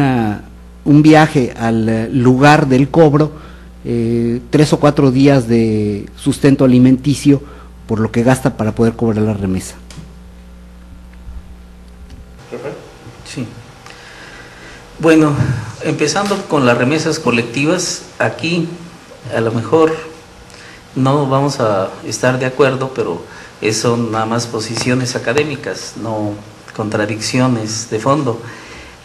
viaje al lugar del cobro, 3 o 4 días de sustento alimenticio por lo que gasta para poder cobrar la remesa. Sí. Bueno, empezando con las remesas colectivas, aquí a lo mejor no vamos a estar de acuerdo, pero son nada más posiciones académicas, no contradicciones de fondo.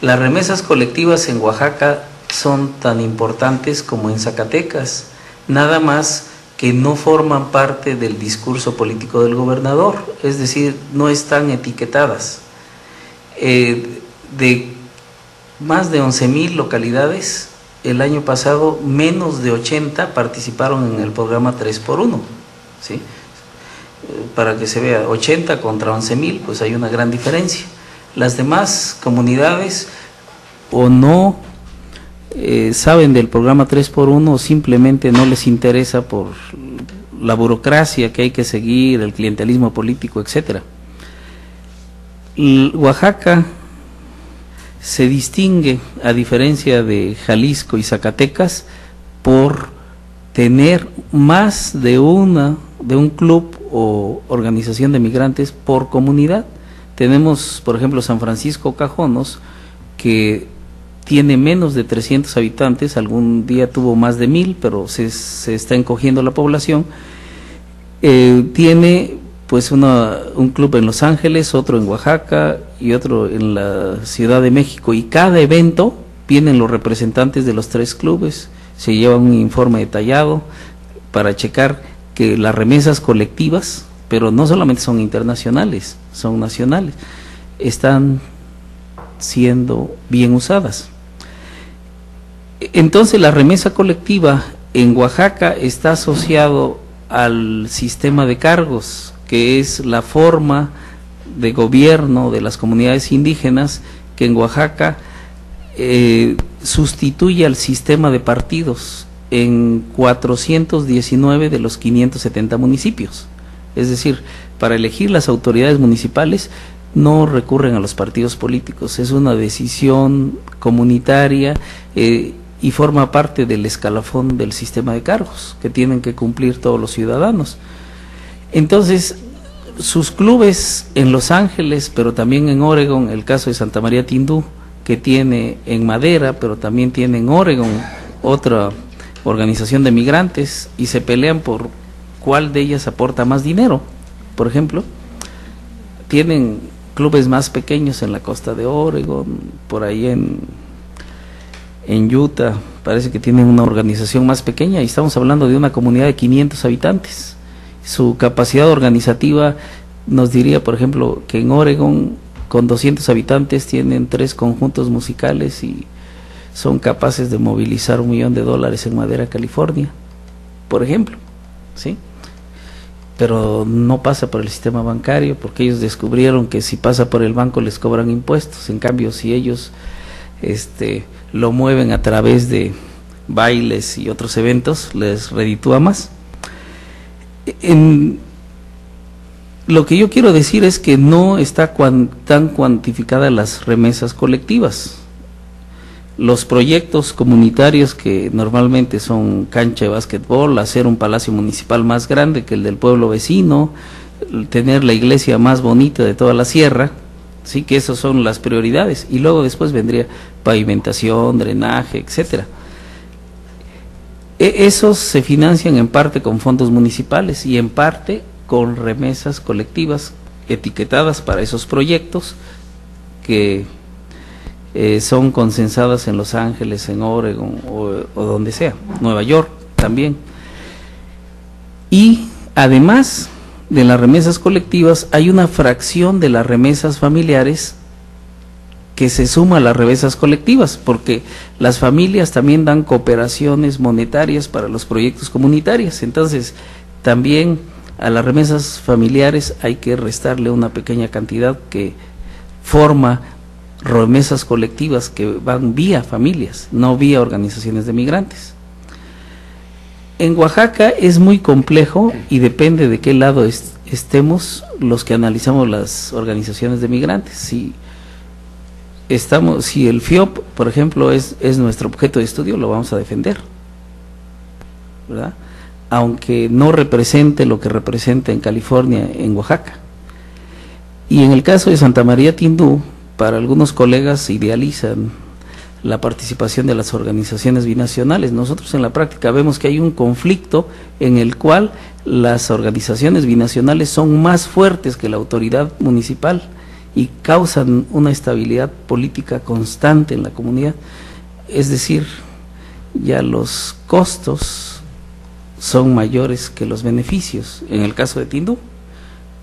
Las remesas colectivas en Oaxaca son tan importantes como en Zacatecas, nada más que no forman parte del discurso político del gobernador, es decir, no están etiquetadas. De más de 11,000 localidades, el año pasado menos de 80 participaron en el programa 3x1, ¿sí? Para que se vea, 80 contra 11,000, pues hay una gran diferencia. Las demás comunidades o no saben del programa 3x1 o simplemente no les interesa por la burocracia que hay que seguir, el clientelismo político, etcétera. Oaxaca se distingue, a diferencia de Jalisco y Zacatecas, por tener más de un club o organización de migrantes por comunidad. Tenemos, por ejemplo, San Francisco Cajonos, que tiene menos de 300 habitantes, algún día tuvo más de 1000, pero se está encogiendo la población. Tiene pues un club en Los Ángeles, otro en Oaxaca y otro en la Ciudad de México, y cada evento vienen los representantes de los 3 clubes, se lleva un informe detallado para checar que las remesas colectivas, pero no solamente son internacionales, son nacionales, están siendo bien usadas. Entonces la remesa colectiva en Oaxaca está asociado al sistema de cargos, que es la forma de gobierno de las comunidades indígenas, que en Oaxaca sustituye al sistema de partidos en 419 de los 570 municipios. Es decir, para elegir las autoridades municipales no recurren a los partidos políticos, es una decisión comunitaria y forma parte del escalafón del sistema de cargos que tienen que cumplir todos los ciudadanos. Entonces, sus clubes en Los Ángeles, pero también en Oregon, el caso de Santa María Tindú, que tiene en Madera, pero también tiene en Oregon otra organización de migrantes, y se pelean por cuál de ellas aporta más dinero. Por ejemplo, tienen clubes más pequeños en la costa de Oregon, por ahí en Utah, parece que tienen una organización más pequeña, y estamos hablando de una comunidad de 500 habitantes. Su capacidad organizativa nos diría, por ejemplo, que en Oregon, con 200 habitantes, tienen 3 conjuntos musicales y son capaces de movilizar $1 millón en Madera, California, por ejemplo, ¿sí? Pero no pasa por el sistema bancario, porque ellos descubrieron que si pasa por el banco les cobran impuestos. En cambio, si ellos lo mueven a través de bailes y otros eventos, les reditúa más. Lo que yo quiero decir es que no está tan cuantificadas las remesas colectivas. Los proyectos comunitarios, que normalmente son cancha de básquetbol, hacer un palacio municipal más grande que el del pueblo vecino, tener la iglesia más bonita de toda la sierra, sí, que esas son las prioridades, y luego después vendría pavimentación, drenaje, etcétera. Esos se financian en parte con fondos municipales y en parte con remesas colectivas etiquetadas para esos proyectos, que son consensadas en Los Ángeles, en Oregon o donde sea, Nueva York también. Y además de las remesas colectivas, hay una fracción de las remesas familiares que se suma a las remesas colectivas, porque las familias también dan cooperaciones monetarias para los proyectos comunitarios. Entonces, también a las remesas familiares hay que restarle una pequeña cantidad que forma remesas colectivas que van vía familias, no vía organizaciones de migrantes. En Oaxaca es muy complejo y depende de qué lado estemos los que analizamos las organizaciones de migrantes. Si el FIOP, por ejemplo, es nuestro objeto de estudio, lo vamos a defender, ¿verdad? Aunque no represente lo que representa en California, en Oaxaca. Y en el caso de Santa María Tindú, para algunos colegas idealizan la participación de las organizaciones binacionales. Nosotros en la práctica vemos que hay un conflicto en el cual las organizaciones binacionales son más fuertes que la autoridad municipal y causan una estabilidad política constante en la comunidad. Es decir, ya los costos son mayores que los beneficios. En el caso de Tindú,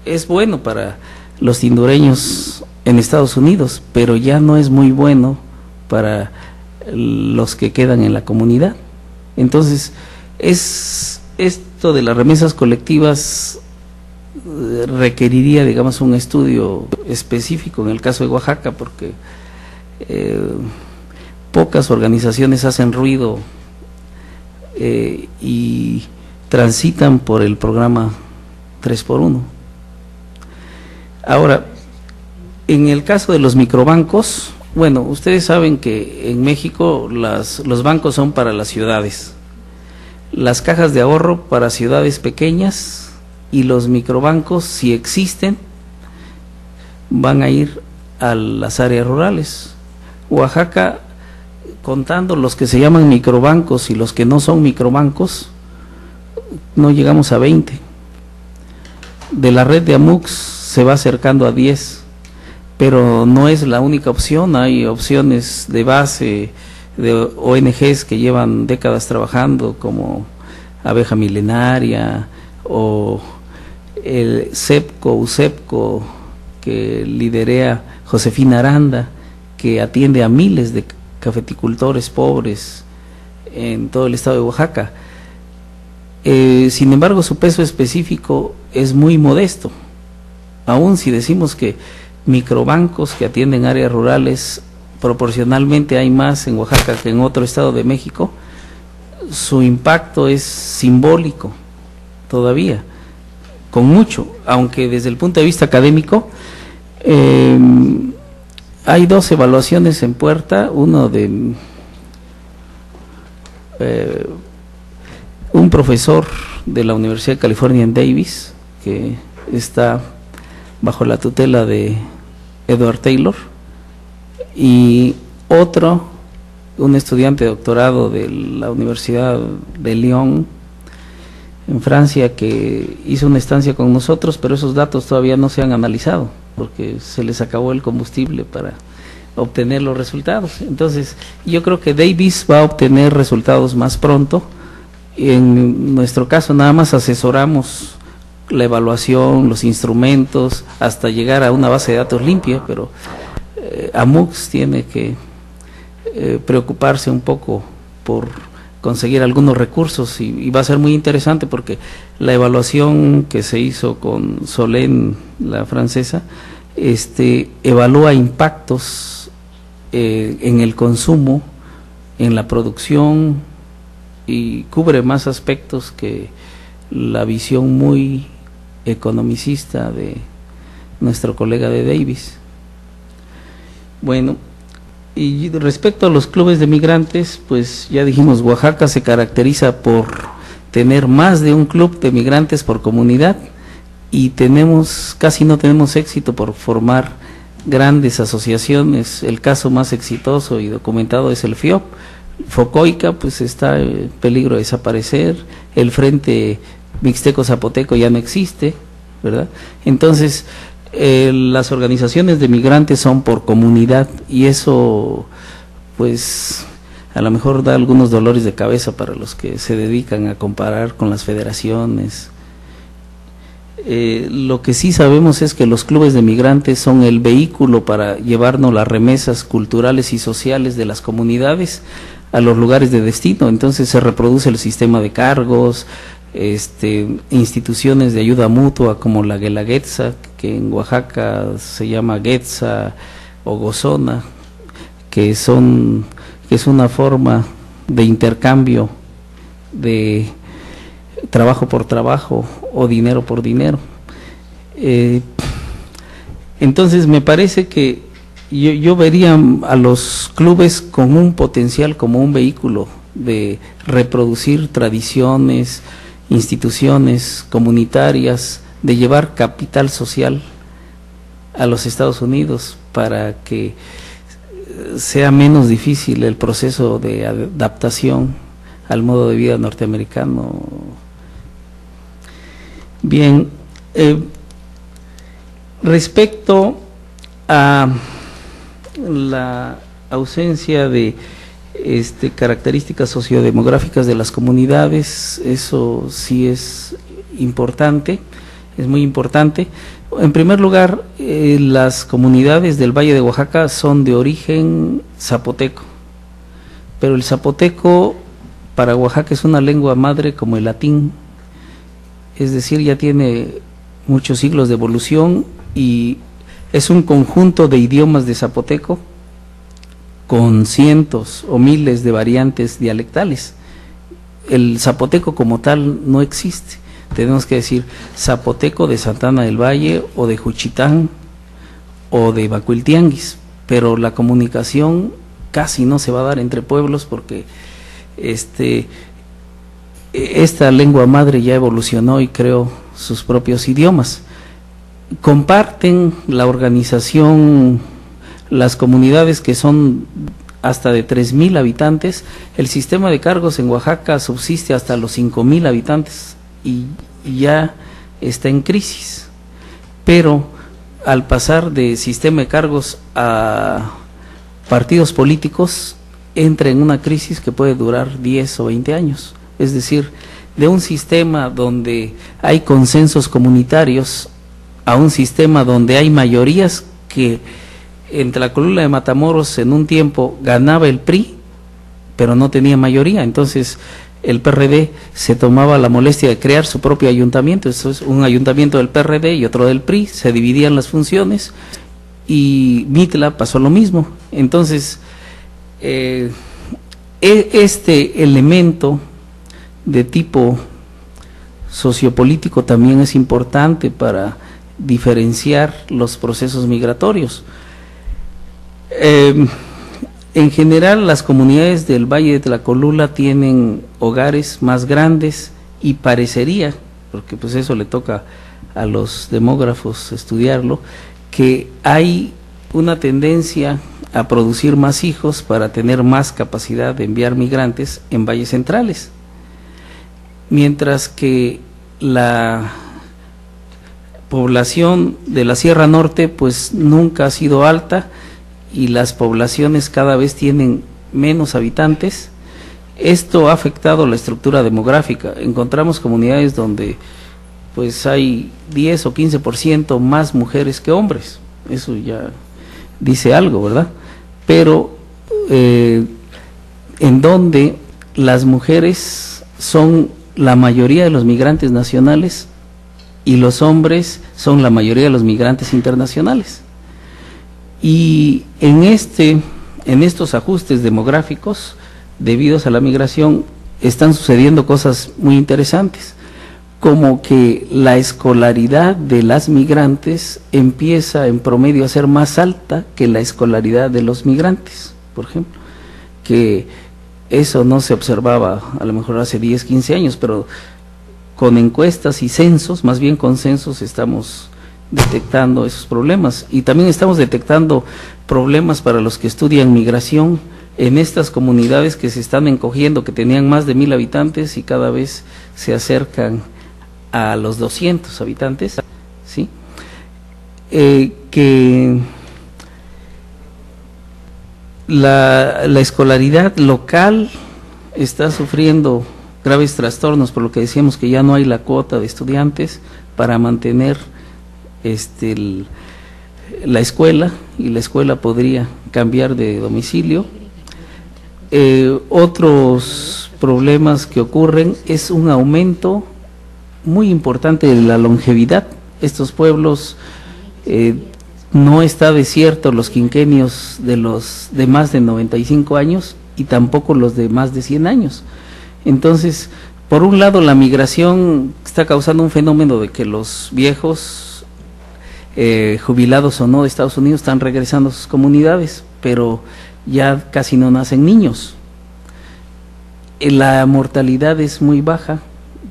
es bueno para los tindureños en Estados Unidos, pero ya no es muy bueno para los que quedan en la comunidad. Entonces, esto de las remesas colectivas requeriría, digamos, un estudio específico en el caso de Oaxaca, porque pocas organizaciones hacen ruido y transitan por el programa 3x1. Ahora, en el caso de los microbancos, bueno, ustedes saben que en México los bancos son para las ciudades, las cajas de ahorro para ciudades pequeñas y los microbancos, si existen, van a ir a las áreas rurales. Oaxaca, contando los que se llaman microbancos y los que no son microbancos, no llegamos a 20. De la red de AMUCS se va acercando a 10, pero no es la única opción. Hay opciones de base de ONGs que llevan décadas trabajando, como Abeja Milenaria o el CEPCO, UCEPCO, que liderea Josefina Aranda, que atiende a miles de cafeticultores pobres en todo el estado de Oaxaca. Sin embargo, su peso específico es muy modesto. Aún si decimos que microbancos que atienden áreas rurales, proporcionalmente hay más en Oaxaca que en otro estado de México, su impacto es simbólico todavía, con mucho, aunque desde el punto de vista académico hay 2 evaluaciones en puerta, uno de un profesor de la Universidad de California en Davis, que está bajo la tutela de Edward Taylor, y otro, un estudiante de doctorado de la Universidad de Lyon, en Francia, que hizo una estancia con nosotros, pero esos datos todavía no se han analizado, porque se les acabó el combustible para obtener los resultados. Entonces, yo creo que Davis va a obtener resultados más pronto. En nuestro caso, nada más asesoramos la evaluación, los instrumentos, hasta llegar a una base de datos limpia, pero AMUCS tiene que preocuparse un poco por conseguir algunos recursos, y va a ser muy interesante porque la evaluación que se hizo con Solène, la francesa, evalúa impactos en el consumo, en la producción, y cubre más aspectos que la visión muy economicista de nuestro colega de Davis. Bueno, y respecto a los clubes de migrantes, pues ya dijimos, Oaxaca se caracteriza por tener más de un club de migrantes por comunidad, y casi no tenemos éxito por formar grandes asociaciones. El caso más exitoso y documentado es el FIOP. Focoica pues está en peligro de desaparecer, el Frente Mixteco Zapoteco ya no existe, ¿verdad? Entonces, las organizaciones de migrantes son por comunidad, y eso pues a lo mejor da algunos dolores de cabeza para los que se dedican a comparar con las federaciones. Lo que sí sabemos es que los clubes de migrantes son el vehículo para llevarnos las remesas culturales y sociales de las comunidades a los lugares de destino. Entonces se reproduce el sistema de cargos, instituciones de ayuda mutua como la Guelaguetza, que en Oaxaca se llama Guetza o Gozona, que es una forma de intercambio de trabajo por trabajo o dinero por dinero. Entonces me parece que yo vería a los clubes con un potencial como un vehículo de reproducir tradiciones, instituciones comunitarias, de llevar capital social a los Estados Unidos para que sea menos difícil el proceso de adaptación al modo de vida norteamericano. Bien, respecto a la ausencia de características sociodemográficas de las comunidades, eso sí es importante, es muy importante. En primer lugar, las comunidades del Valle de Oaxaca son de origen zapoteco, pero el zapoteco para Oaxaca es una lengua madre como el latín, es decir, ya tiene muchos siglos de evolución y es un conjunto de idiomas de zapoteco con cientos o miles de variantes dialectales. El zapoteco como tal no existe. Tenemos que decir zapoteco de Santana del Valle o de Juchitán o de Bacuiltianguis, pero la comunicación casi no se va a dar entre pueblos porque esta lengua madre ya evolucionó y creó sus propios idiomas. Comparten la organización, las comunidades que son hasta de 3,000 habitantes. El sistema de cargos en Oaxaca subsiste hasta los 5,000 habitantes y ya está en crisis, pero al pasar de sistema de cargos a partidos políticos entra en una crisis que puede durar 10 o 20 años, es decir, de un sistema donde hay consensos comunitarios a un sistema donde hay mayorías, que en Tlacolula de Matamoros en un tiempo ganaba el PRI, pero no tenía mayoría. Entonces el PRD se tomaba la molestia de crear su propio ayuntamiento, eso es un ayuntamiento del PRD y otro del PRI, se dividían las funciones, y Mitla pasó lo mismo. Entonces este elemento de tipo sociopolítico también es importante para diferenciar los procesos migratorios. En general, las comunidades del Valle de Tlacolula tienen hogares más grandes y parecería, porque pues eso le toca a los demógrafos estudiarlo, que hay una tendencia a producir más hijos para tener más capacidad de enviar migrantes en valles centrales, mientras que la población de la Sierra Norte pues nunca ha sido alta y las poblaciones cada vez tienen menos habitantes. Esto ha afectado la estructura demográfica. Encontramos comunidades donde pues hay 10 o 15% más mujeres que hombres, eso ya dice algo, ¿verdad? Pero en donde las mujeres son la mayoría de los migrantes nacionales y los hombres son la mayoría de los migrantes internacionales. Y en estos ajustes demográficos debidos a la migración están sucediendo cosas muy interesantes, como que la escolaridad de las migrantes empieza en promedio a ser más alta que la escolaridad de los migrantes, por ejemplo, que eso no se observaba a lo mejor hace 10, 15 años, pero con encuestas y censos, más bien con censos, estamos detectando esos problemas, y también estamos detectando problemas para los que estudian migración en estas comunidades que se están encogiendo, que tenían más de 1,000 habitantes y cada vez se acercan a los 200 habitantes, ¿sí? Que la escolaridad local está sufriendo graves trastornos, por lo que decíamos que ya no hay la cuota de estudiantes para mantener la escuela, y la escuela podría cambiar de domicilio. Otros problemas que ocurren es un aumento muy importante de la longevidad. Estos pueblos no está desierto los quinquenios de los de más de 95 años y tampoco los de más de 100 años. Entonces, por un lado, la migración está causando un fenómeno de que los viejos jubilados o no de Estados Unidos están regresando a sus comunidades, pero ya casi no nacen niños. La mortalidad es muy baja,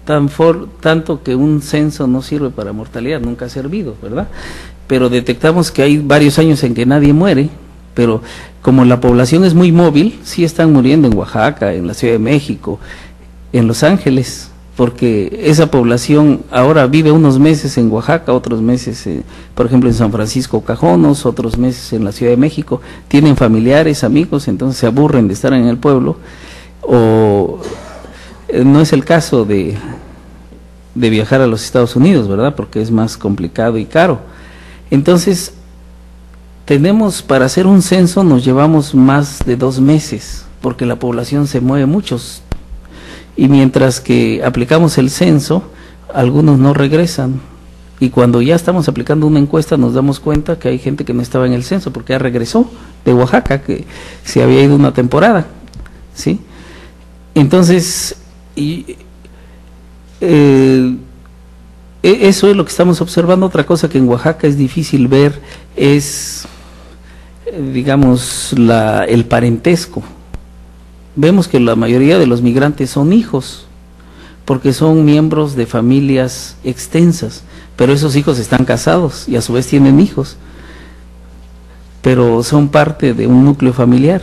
tanto que un censo no sirve para mortalidad, nunca ha servido, ¿verdad? Pero detectamos que hay varios años en que nadie muere, pero como la población es muy móvil, sí están muriendo en Oaxaca, en la Ciudad de México, en Los Ángeles, porque esa población ahora vive unos meses en Oaxaca, otros meses, por ejemplo, en San Francisco Cajonos, otros meses en la Ciudad de México, tienen familiares, amigos, entonces se aburren de estar en el pueblo, o no es el caso de viajar a los Estados Unidos, ¿verdad? Porque es más complicado y caro. Entonces, para hacer un censo nos llevamos más de 2 meses, porque la población se mueve mucho. Y mientras que aplicamos el censo, algunos no regresan. Y cuando ya estamos aplicando una encuesta nos damos cuenta que hay gente que no estaba en el censo porque ya regresó de Oaxaca, que se había ido una temporada, ¿sí? Entonces, eso es lo que estamos observando. Otra cosa que en Oaxaca es difícil ver es, digamos, el parentesco. Vemos que la mayoría de los migrantes son hijos, porque son miembros de familias extensas, pero esos hijos están casados y a su vez tienen hijos, pero son parte de un núcleo familiar.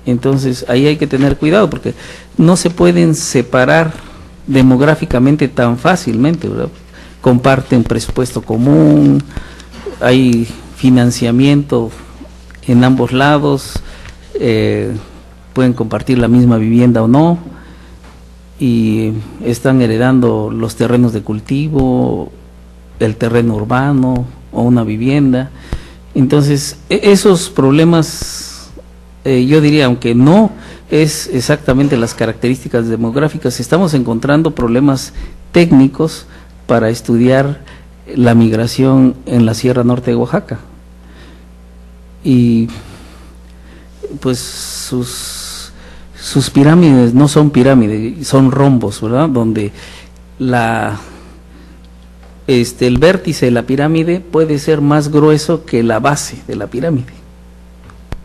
Entonces ahí hay que tener cuidado porque no se pueden separar demográficamente tan fácilmente, ¿verdad? Comparten presupuesto común, hay financiamiento en ambos lados, pueden compartir la misma vivienda o no, y están heredando los terrenos de cultivo, el terreno urbano o una vivienda. Entonces esos problemas, yo diría, aunque no es exactamente las características demográficas, estamos encontrando problemas técnicos para estudiar la migración en la Sierra Norte de Oaxaca. Y pues sus pirámides no son pirámides, son rombos, ¿verdad? Donde el vértice de la pirámide puede ser más grueso que la base de la pirámide,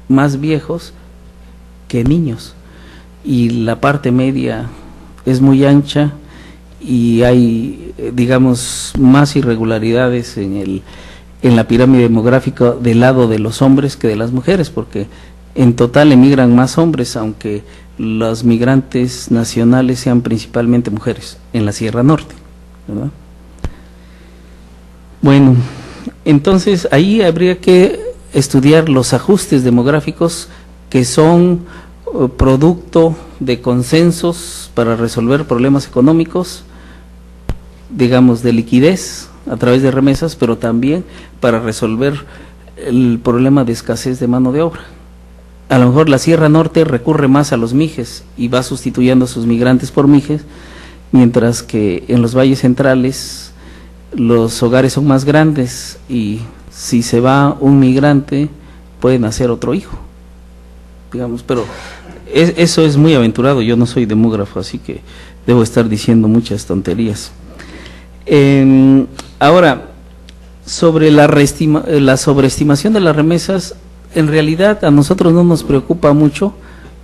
más viejos que niños, y la parte media es muy ancha y hay, digamos, más irregularidades en la pirámide demográfica del lado de los hombres que de las mujeres, porque en total emigran más hombres, aunque los migrantes nacionales sean principalmente mujeres en la Sierra Norte, ¿verdad? Bueno, entonces ahí habría que estudiar los ajustes demográficos que son producto de consensos para resolver problemas económicos, digamos, de liquidez a través de remesas, pero también para resolver el problema de escasez de mano de obra. A lo mejor la Sierra Norte recurre más a los mijes y va sustituyendo a sus migrantes por mijes, mientras que en los valles centrales los hogares son más grandes y si se va un migrante puede nacer otro hijo, digamos, pero eso es muy aventurado. Yo no soy demógrafo, así que debo estar diciendo muchas tonterías. Ahora, sobre la sobreestimación de las remesas, en realidad a nosotros no nos preocupa mucho,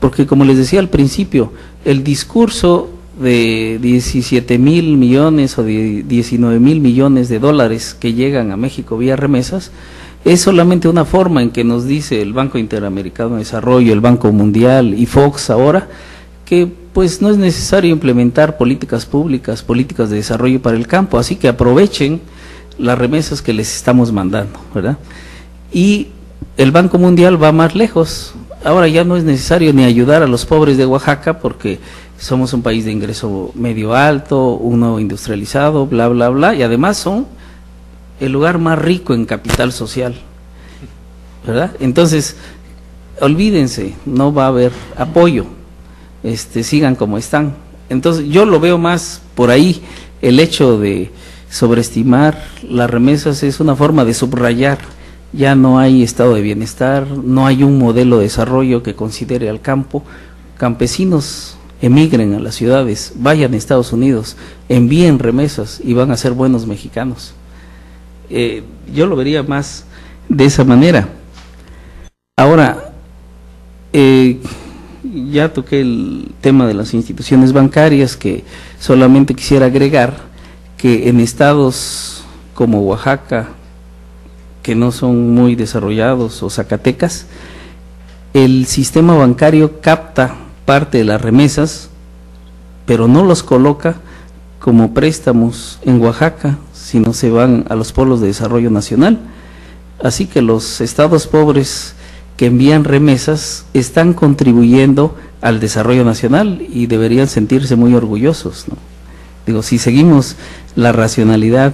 porque como les decía al principio, el discurso de 17,000 millones o de 19,000 millones de dólares que llegan a México vía remesas es solamente una forma en que nos dice el Banco Interamericano de Desarrollo, el Banco Mundial y Fox ahora, que pues no es necesario implementar políticas públicas, políticas de desarrollo para el campo, así que aprovechen las remesas que les estamos mandando, ¿verdad? Y el Banco Mundial va más lejos. Ahora ya no es necesario ni ayudar a los pobres de Oaxaca porque somos un país de ingreso medio alto, uno industrializado, bla, bla, bla, y además son el lugar más rico en capital social, ¿verdad? Entonces, olvídense, no va a haber apoyo, sigan como están. Entonces, yo lo veo más por ahí. El hecho de sobreestimar las remesas es una forma de subrayar. Ya no hay estado de bienestar, no hay un modelo de desarrollo que considere al campo. Campesinos emigren a las ciudades, vayan a Estados Unidos, envíen remesas y van a ser buenos mexicanos. Yo lo vería más de esa manera. Ahora, ya toqué el tema de las instituciones bancarias, que solamente quisiera agregar que en estados como Oaxaca, que no son muy desarrollados, o Zacatecas, el sistema bancario capta parte de las remesas, pero no los coloca como préstamos en Oaxaca, sino se van a los polos de desarrollo nacional. Así que los estados pobres que envían remesas están contribuyendo al desarrollo nacional y deberían sentirse muy orgullosos, ¿no? Digo, si seguimos la racionalidad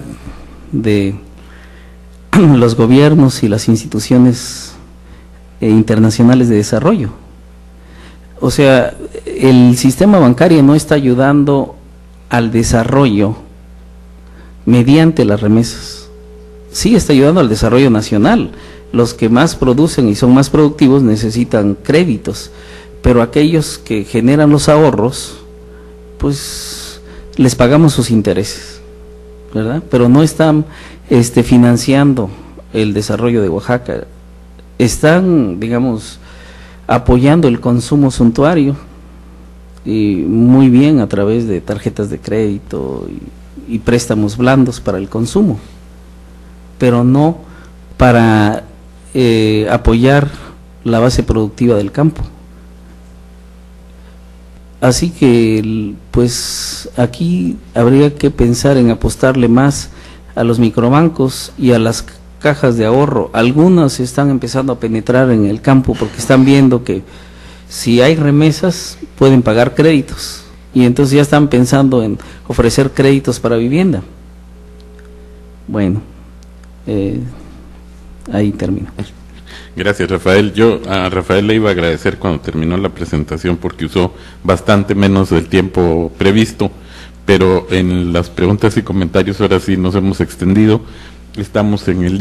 de los gobiernos y las instituciones internacionales de desarrollo, o sea, el sistema bancario no está ayudando al desarrollo mediante las remesas, sí está ayudando al desarrollo nacional. Los que más producen y son más productivos necesitan créditos, pero aquellos que generan los ahorros, pues les pagamos sus intereses, ¿verdad? Pero no están financiando el desarrollo de Oaxaca, están, digamos, apoyando el consumo suntuario, muy bien a través de tarjetas de crédito y préstamos blandos para el consumo, pero no para apoyar la base productiva del campo. Así que pues aquí habría que pensar en apostarle más a los microbancos y a las cajas de ahorro. Algunas están empezando a penetrar en el campo porque están viendo que si hay remesas pueden pagar créditos, y entonces ya están pensando en ofrecer créditos para vivienda. Bueno, ahí termino. Gracias, Rafael. Yo a Rafael le iba a agradecer cuando terminó la presentación porque usó bastante menos del tiempo previsto, pero en las preguntas y comentarios ahora sí nos hemos extendido. Estamos en el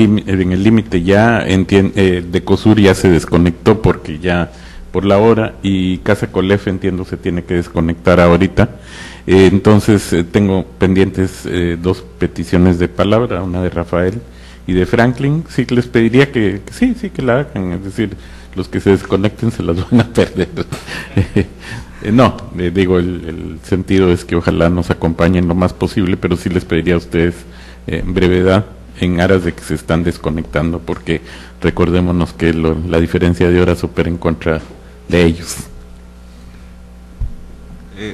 límite ya. De COSUR ya se desconectó porque ya por la hora, y Casa Colef, entiendo, se tiene que desconectar ahorita. Entonces tengo pendientes 2 peticiones de palabra, una de Rafael y de Franklin. Sí, les pediría que sí que la hagan, es decir, los que se desconecten se las van a perder. No, digo, el sentido es que ojalá nos acompañen lo más posible, pero sí les pediría a ustedes brevedad en aras de que se están desconectando, porque recordémonos que la diferencia de horas opera en contra de ellos.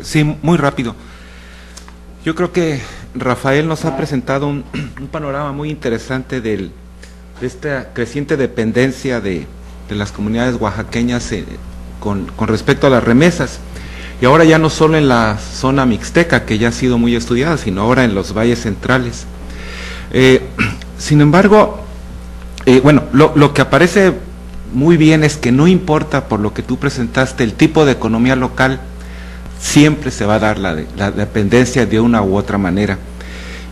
Sí, muy rápido. Yo creo que Rafael nos ha presentado un panorama muy interesante de esta creciente dependencia de las comunidades oaxaqueñas con respecto a las remesas, y ahora ya no solo en la zona mixteca, que ya ha sido muy estudiada, sino ahora en los valles centrales. Sin embargo, bueno, lo que aparece muy bien es que no importa, por lo que tú presentaste, el tipo de economía local, siempre se va a dar la dependencia de una u otra manera.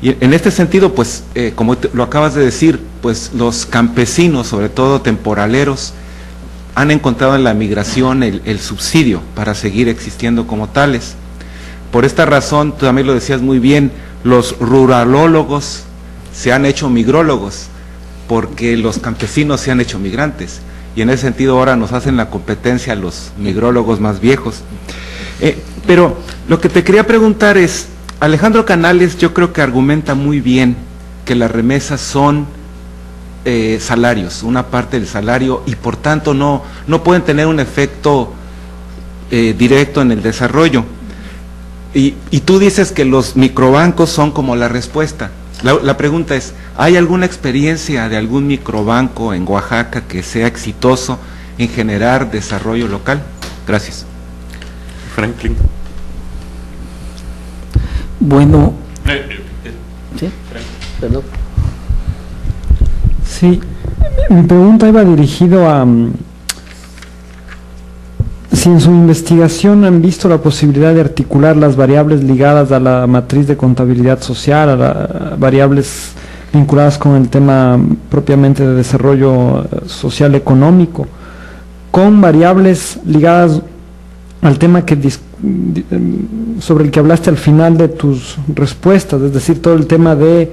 Y en este sentido, pues, como lo acabas de decir, pues los campesinos, sobre todo temporaleros, han encontrado en la migración el subsidio para seguir existiendo como tales. Por esta razón, tú también lo decías muy bien, los ruralólogos se han hecho migrólogos, porque los campesinos se han hecho migrantes, y en ese sentido ahora nos hacen la competencia los migrólogos más viejos. Pero lo que te quería preguntar es, Alejandro Canales yo creo que argumenta muy bien que las remesas son salarios, una parte del salario, y por tanto no pueden tener un efecto directo en el desarrollo. Y tú dices que los microbancos son como la respuesta. La pregunta es, ¿hay alguna experiencia de algún microbanco en Oaxaca que sea exitoso en generar desarrollo local? Gracias. Franklin. Bueno, ¿sí? Perdón. Sí, mi pregunta iba dirigido a si en su investigación han visto la posibilidad de articular las variables ligadas a la matriz de contabilidad social, a las variables vinculadas con el tema propiamente de desarrollo social económico, con variables ligadas al tema sobre el que hablaste al final de tus respuestas, es decir, todo el tema de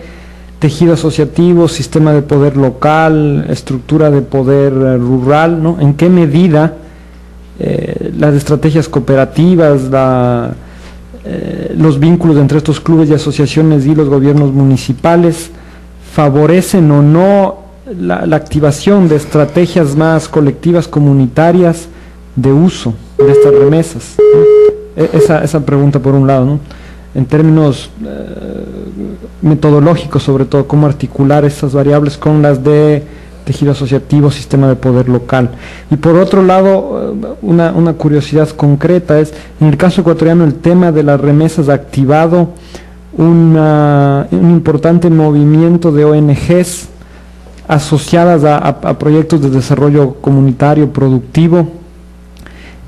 tejido asociativo, sistema de poder local, estructura de poder rural, ¿no? ¿En qué medida las estrategias cooperativas, los vínculos entre estos clubes y asociaciones y los gobiernos municipales favorecen o no la activación de estrategias más colectivas, comunitarias, de uso de estas remesas, ¿no? Esa pregunta por un lado, ¿no? En términos metodológicos, sobre todo, cómo articular estas variables con las de tejido asociativo, sistema de poder local. Y por otro lado, una curiosidad concreta es, en el caso ecuatoriano, el tema de las remesas ha activado un importante movimiento de ONGs asociadas a proyectos de desarrollo comunitario productivo,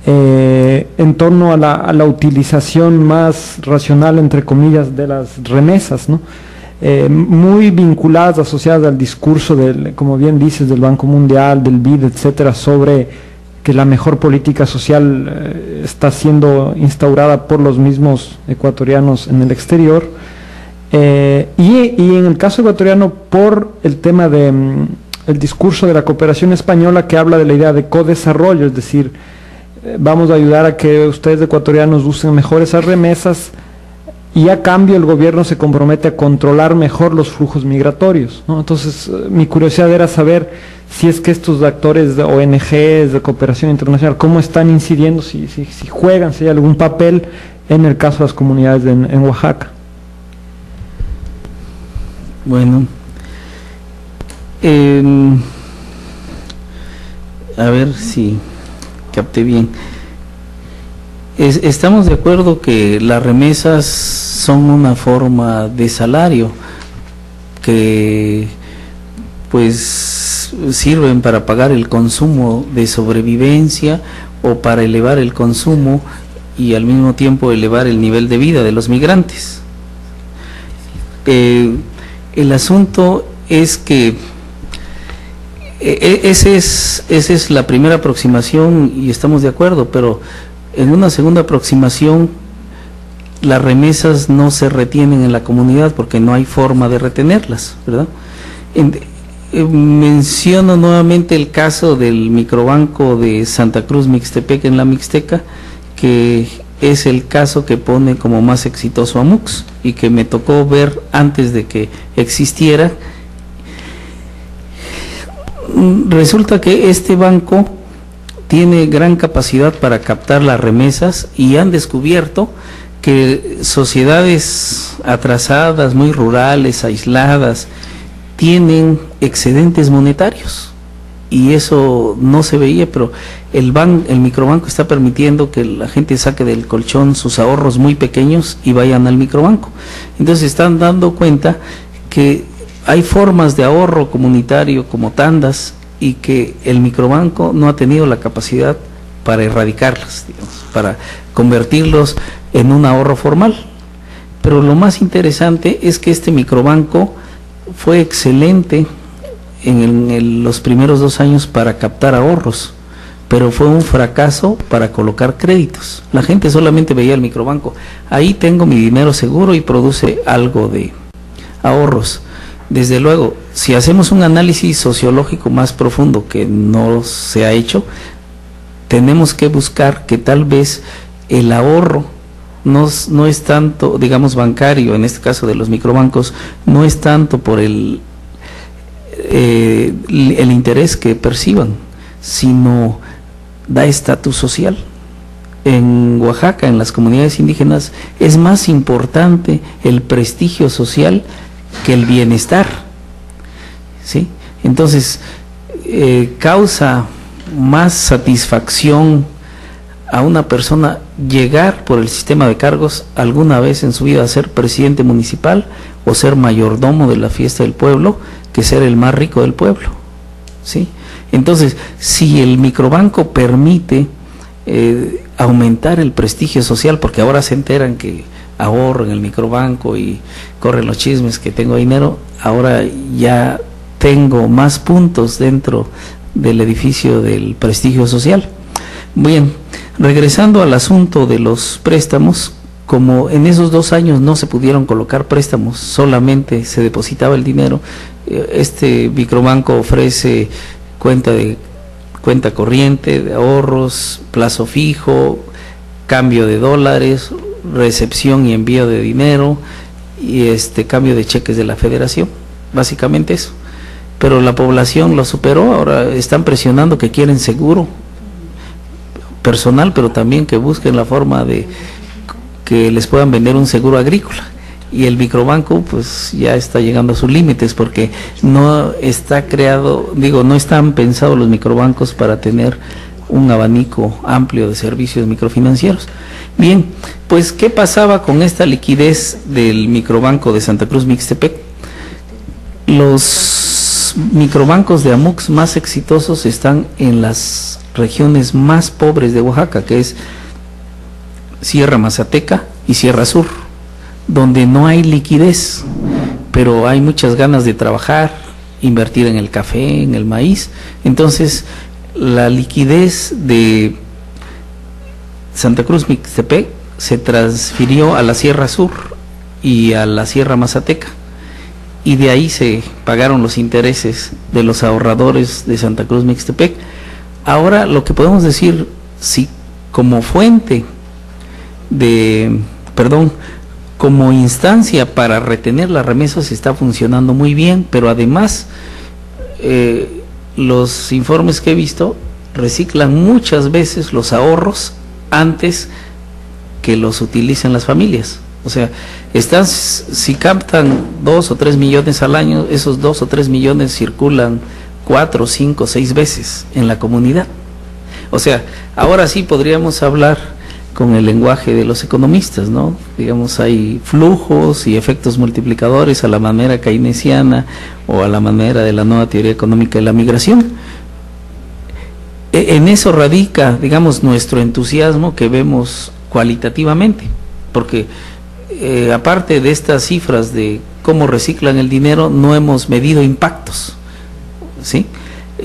en torno a la utilización más racional, entre comillas, de las remesas, ¿no? Muy vinculadas, asociadas al discurso como bien dices, del Banco Mundial, del BID, etcétera, sobre que la mejor política social está siendo instaurada por los mismos ecuatorianos en el exterior, y en el caso ecuatoriano por el tema el discurso de la cooperación española, que habla de la idea de codesarrollo, es decir, vamos a ayudar a que ustedes ecuatorianos usen mejor esas remesas, y a cambio el gobierno se compromete a controlar mejor los flujos migratorios, ¿no? Entonces, mi curiosidad era saber si es que estos actores de ONGs, de cooperación internacional, cómo están incidiendo, si juegan, si hay algún papel en el caso de las comunidades en Oaxaca. Bueno, a ver si capté bien. Estamos de acuerdo que las remesas son una forma de salario que pues sirven para pagar el consumo de sobrevivencia o para elevar el consumo y al mismo tiempo elevar el nivel de vida de los migrantes. El asunto es que esa es la primera aproximación y estamos de acuerdo, pero en una segunda aproximación las remesas no se retienen en la comunidad porque no hay forma de retenerlas, ¿verdad? Menciono nuevamente el caso del microbanco de Santa Cruz Mixtepec en la Mixteca, que es el caso que pone como más exitoso a MUX y que me tocó ver antes de que existiera. Resulta que este banco tiene gran capacidad para captar las remesas y han descubierto que sociedades atrasadas, muy rurales, aisladas, tienen excedentes monetarios y eso no se veía, pero el microbanco está permitiendo que la gente saque del colchón sus ahorros muy pequeños y vayan al microbanco. Entonces están dando cuenta que hay formas de ahorro comunitario como tandas y que el microbanco no ha tenido la capacidad para erradicarlas, digamos, para convertirlos en un ahorro formal. Pero lo más interesante es que este microbanco fue excelente en los primeros 2 años para captar ahorros, pero fue un fracaso para colocar créditos. La gente solamente veía el microbanco, ahí tengo mi dinero seguro y produce algo de ahorros. Desde luego, si hacemos un análisis sociológico más profundo que no se ha hecho, tenemos que buscar que tal vez el ahorro no es tanto, digamos, bancario, en este caso de los microbancos, no es tanto por el interés que perciban, sino da estatus social. En Oaxaca, en las comunidades indígenas, es más importante el prestigio social que el bienestar, ¿sí? Entonces, causa más satisfacción a una persona llegar por el sistema de cargos alguna vez en su vida a ser presidente municipal o ser mayordomo de la fiesta del pueblo que ser el más rico del pueblo, ¿sí? Entonces, si el microbanco permite aumentar el prestigio social, porque ahora se enteran que ahorro en el microbanco y corren los chismes que tengo dinero, ahora ya tengo más puntos dentro del edificio del prestigio social. Bien, regresando al asunto de los préstamos, como en esos 2 años no se pudieron colocar préstamos, solamente se depositaba el dinero, este microbanco ofrece cuenta corriente de ahorros, plazo fijo, cambio de dólares, recepción y envío de dinero y cambio de cheques de la federación, básicamente eso. Pero la población lo superó, ahora están presionando que quieren seguro personal, pero también que busquen la forma de que les puedan vender un seguro agrícola. Y el microbanco pues ya está llegando a sus límites porque no está creado, no están pensados los microbancos para tener un abanico amplio de servicios microfinancieros. Bien, pues ¿qué pasaba con esta liquidez del microbanco de Santa Cruz Mixtepec? Los microbancos de AMUX más exitosos están en las regiones más pobres de Oaxaca, que es Sierra Mazateca y Sierra Sur, donde no hay liquidez, pero hay muchas ganas de trabajar, invertir en el café, en el maíz. Entonces, la liquidez de Santa Cruz Mixtepec se transfirió a la Sierra Sur y a la Sierra Mazateca, y de ahí se pagaron los intereses de los ahorradores de Santa Cruz Mixtepec. Ahora lo que podemos decir, si como fuente como instancia para retener las remesas está funcionando muy bien, pero además los informes que he visto reciclan muchas veces los ahorros antes que los utilicen las familias. O sea, si captan 2 o 3 millones al año, esos 2 o 3 millones circulan 4, 5, 6 veces en la comunidad. O sea, ahora sí podríamos hablar con el lenguaje de los economistas, ¿no? Digamos, hay flujos y efectos multiplicadores a la manera keynesiana o a la manera de la nueva teoría económica de la migración. En eso radica, digamos, nuestro entusiasmo que vemos cualitativamente, porque aparte de estas cifras de cómo reciclan el dinero, no hemos medido impactos, ¿sí?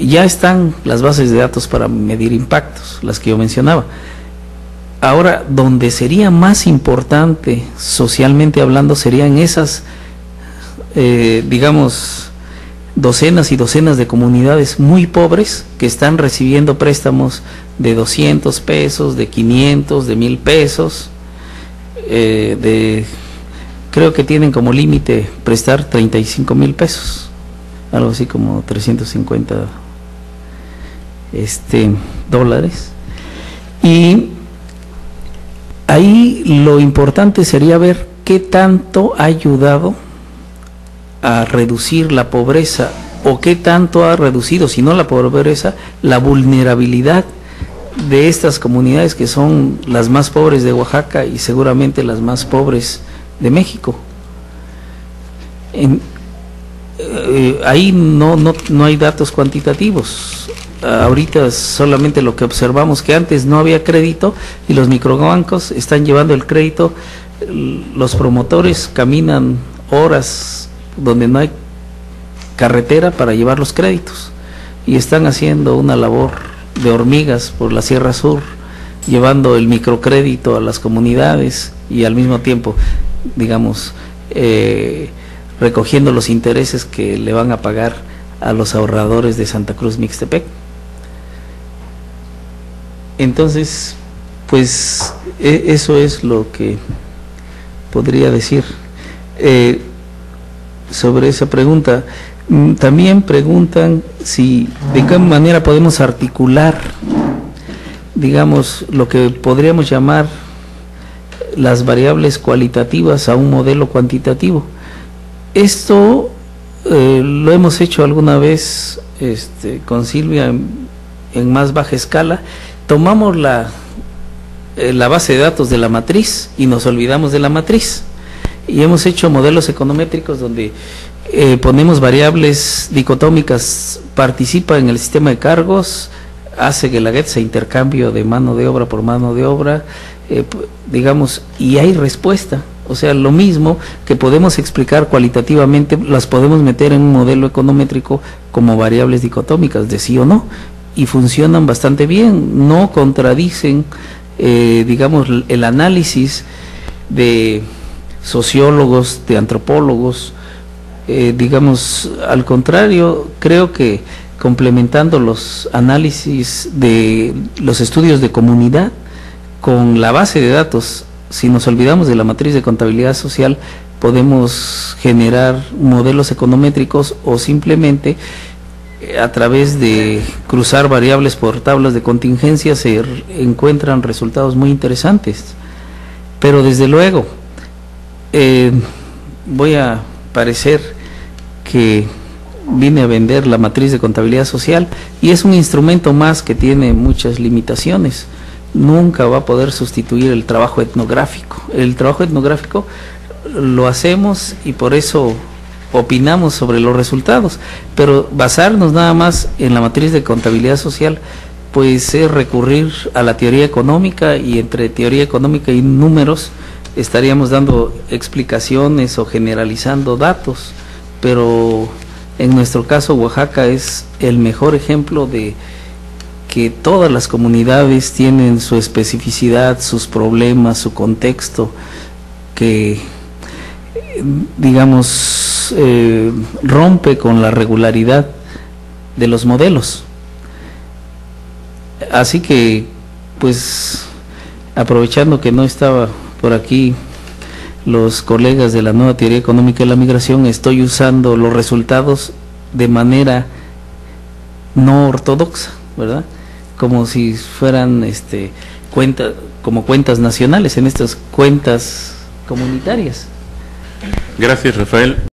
Ya están las bases de datos para medir impactos, las que yo mencionaba. Ahora, donde sería más importante, socialmente hablando, serían esas, digamos, docenas y docenas de comunidades muy pobres que están recibiendo préstamos de 200 pesos, de 500, de 1000 pesos, creo que tienen como límite prestar 35,000 pesos, algo así como 350 dólares. Y ahí lo importante sería ver qué tanto ha ayudado a reducir la pobreza o qué tanto ha reducido, si no la pobreza, la vulnerabilidad de estas comunidades que son las más pobres de Oaxaca y seguramente las más pobres de México. Ahí no hay datos cuantitativos. Ahorita solamente lo que observamos, que antes no había crédito y los microbancos están llevando el crédito, los promotores caminan horas donde no hay carretera para llevar los créditos y están haciendo una labor de hormigas por la Sierra Sur, llevando el microcrédito a las comunidades y al mismo tiempo, digamos, recogiendo los intereses que le van a pagar a los ahorradores de Santa Cruz Mixtepec. Entonces, pues eso es lo que podría decir sobre esa pregunta. También preguntan si de qué manera podemos articular, digamos, lo que podríamos llamar las variables cualitativas a un modelo cuantitativo. Esto lo hemos hecho alguna vez con Silvia en más baja escala. Tomamos la base de datos de la matriz y nos olvidamos de la matriz. Y hemos hecho modelos econométricos donde ponemos variables dicotómicas, participa en el sistema de cargos, hace Guelaguetza intercambio de mano de obra por mano de obra, digamos, y hay respuesta. O sea, lo mismo que podemos explicar cualitativamente, las podemos meter en un modelo econométrico como variables dicotómicas de sí o no, y funcionan bastante bien, no contradicen, digamos, el análisis de sociólogos, de antropólogos, digamos, al contrario, creo que complementando los análisis de los estudios de comunidad con la base de datos, si nos olvidamos de la matriz de contabilidad social, podemos generar modelos econométricos o simplemente a través de cruzar variables por tablas de contingencia se encuentran resultados muy interesantes. Pero desde luego, voy a parecer que vine a vender la matriz de contabilidad social y es un instrumento más que tiene muchas limitaciones. Nunca va a poder sustituir el trabajo etnográfico. El trabajo etnográfico lo hacemos y por eso opinamos sobre los resultados, pero basarnos nada más en la matriz de contabilidad social pues es recurrir a la teoría económica, y entre teoría económica y números estaríamos dando explicaciones o generalizando datos, pero en nuestro caso Oaxaca es el mejor ejemplo de que todas las comunidades tienen su especificidad, sus problemas, su contexto, que digamos rompe con la regularidad de los modelos. Así que pues aprovechando que no estaba por aquí los colegas de la nueva teoría económica de la migración, estoy usando los resultados de manera no ortodoxa, ¿verdad? Como si fueran como cuentas nacionales, en estas cuentas comunitarias. Gracias, Rafael.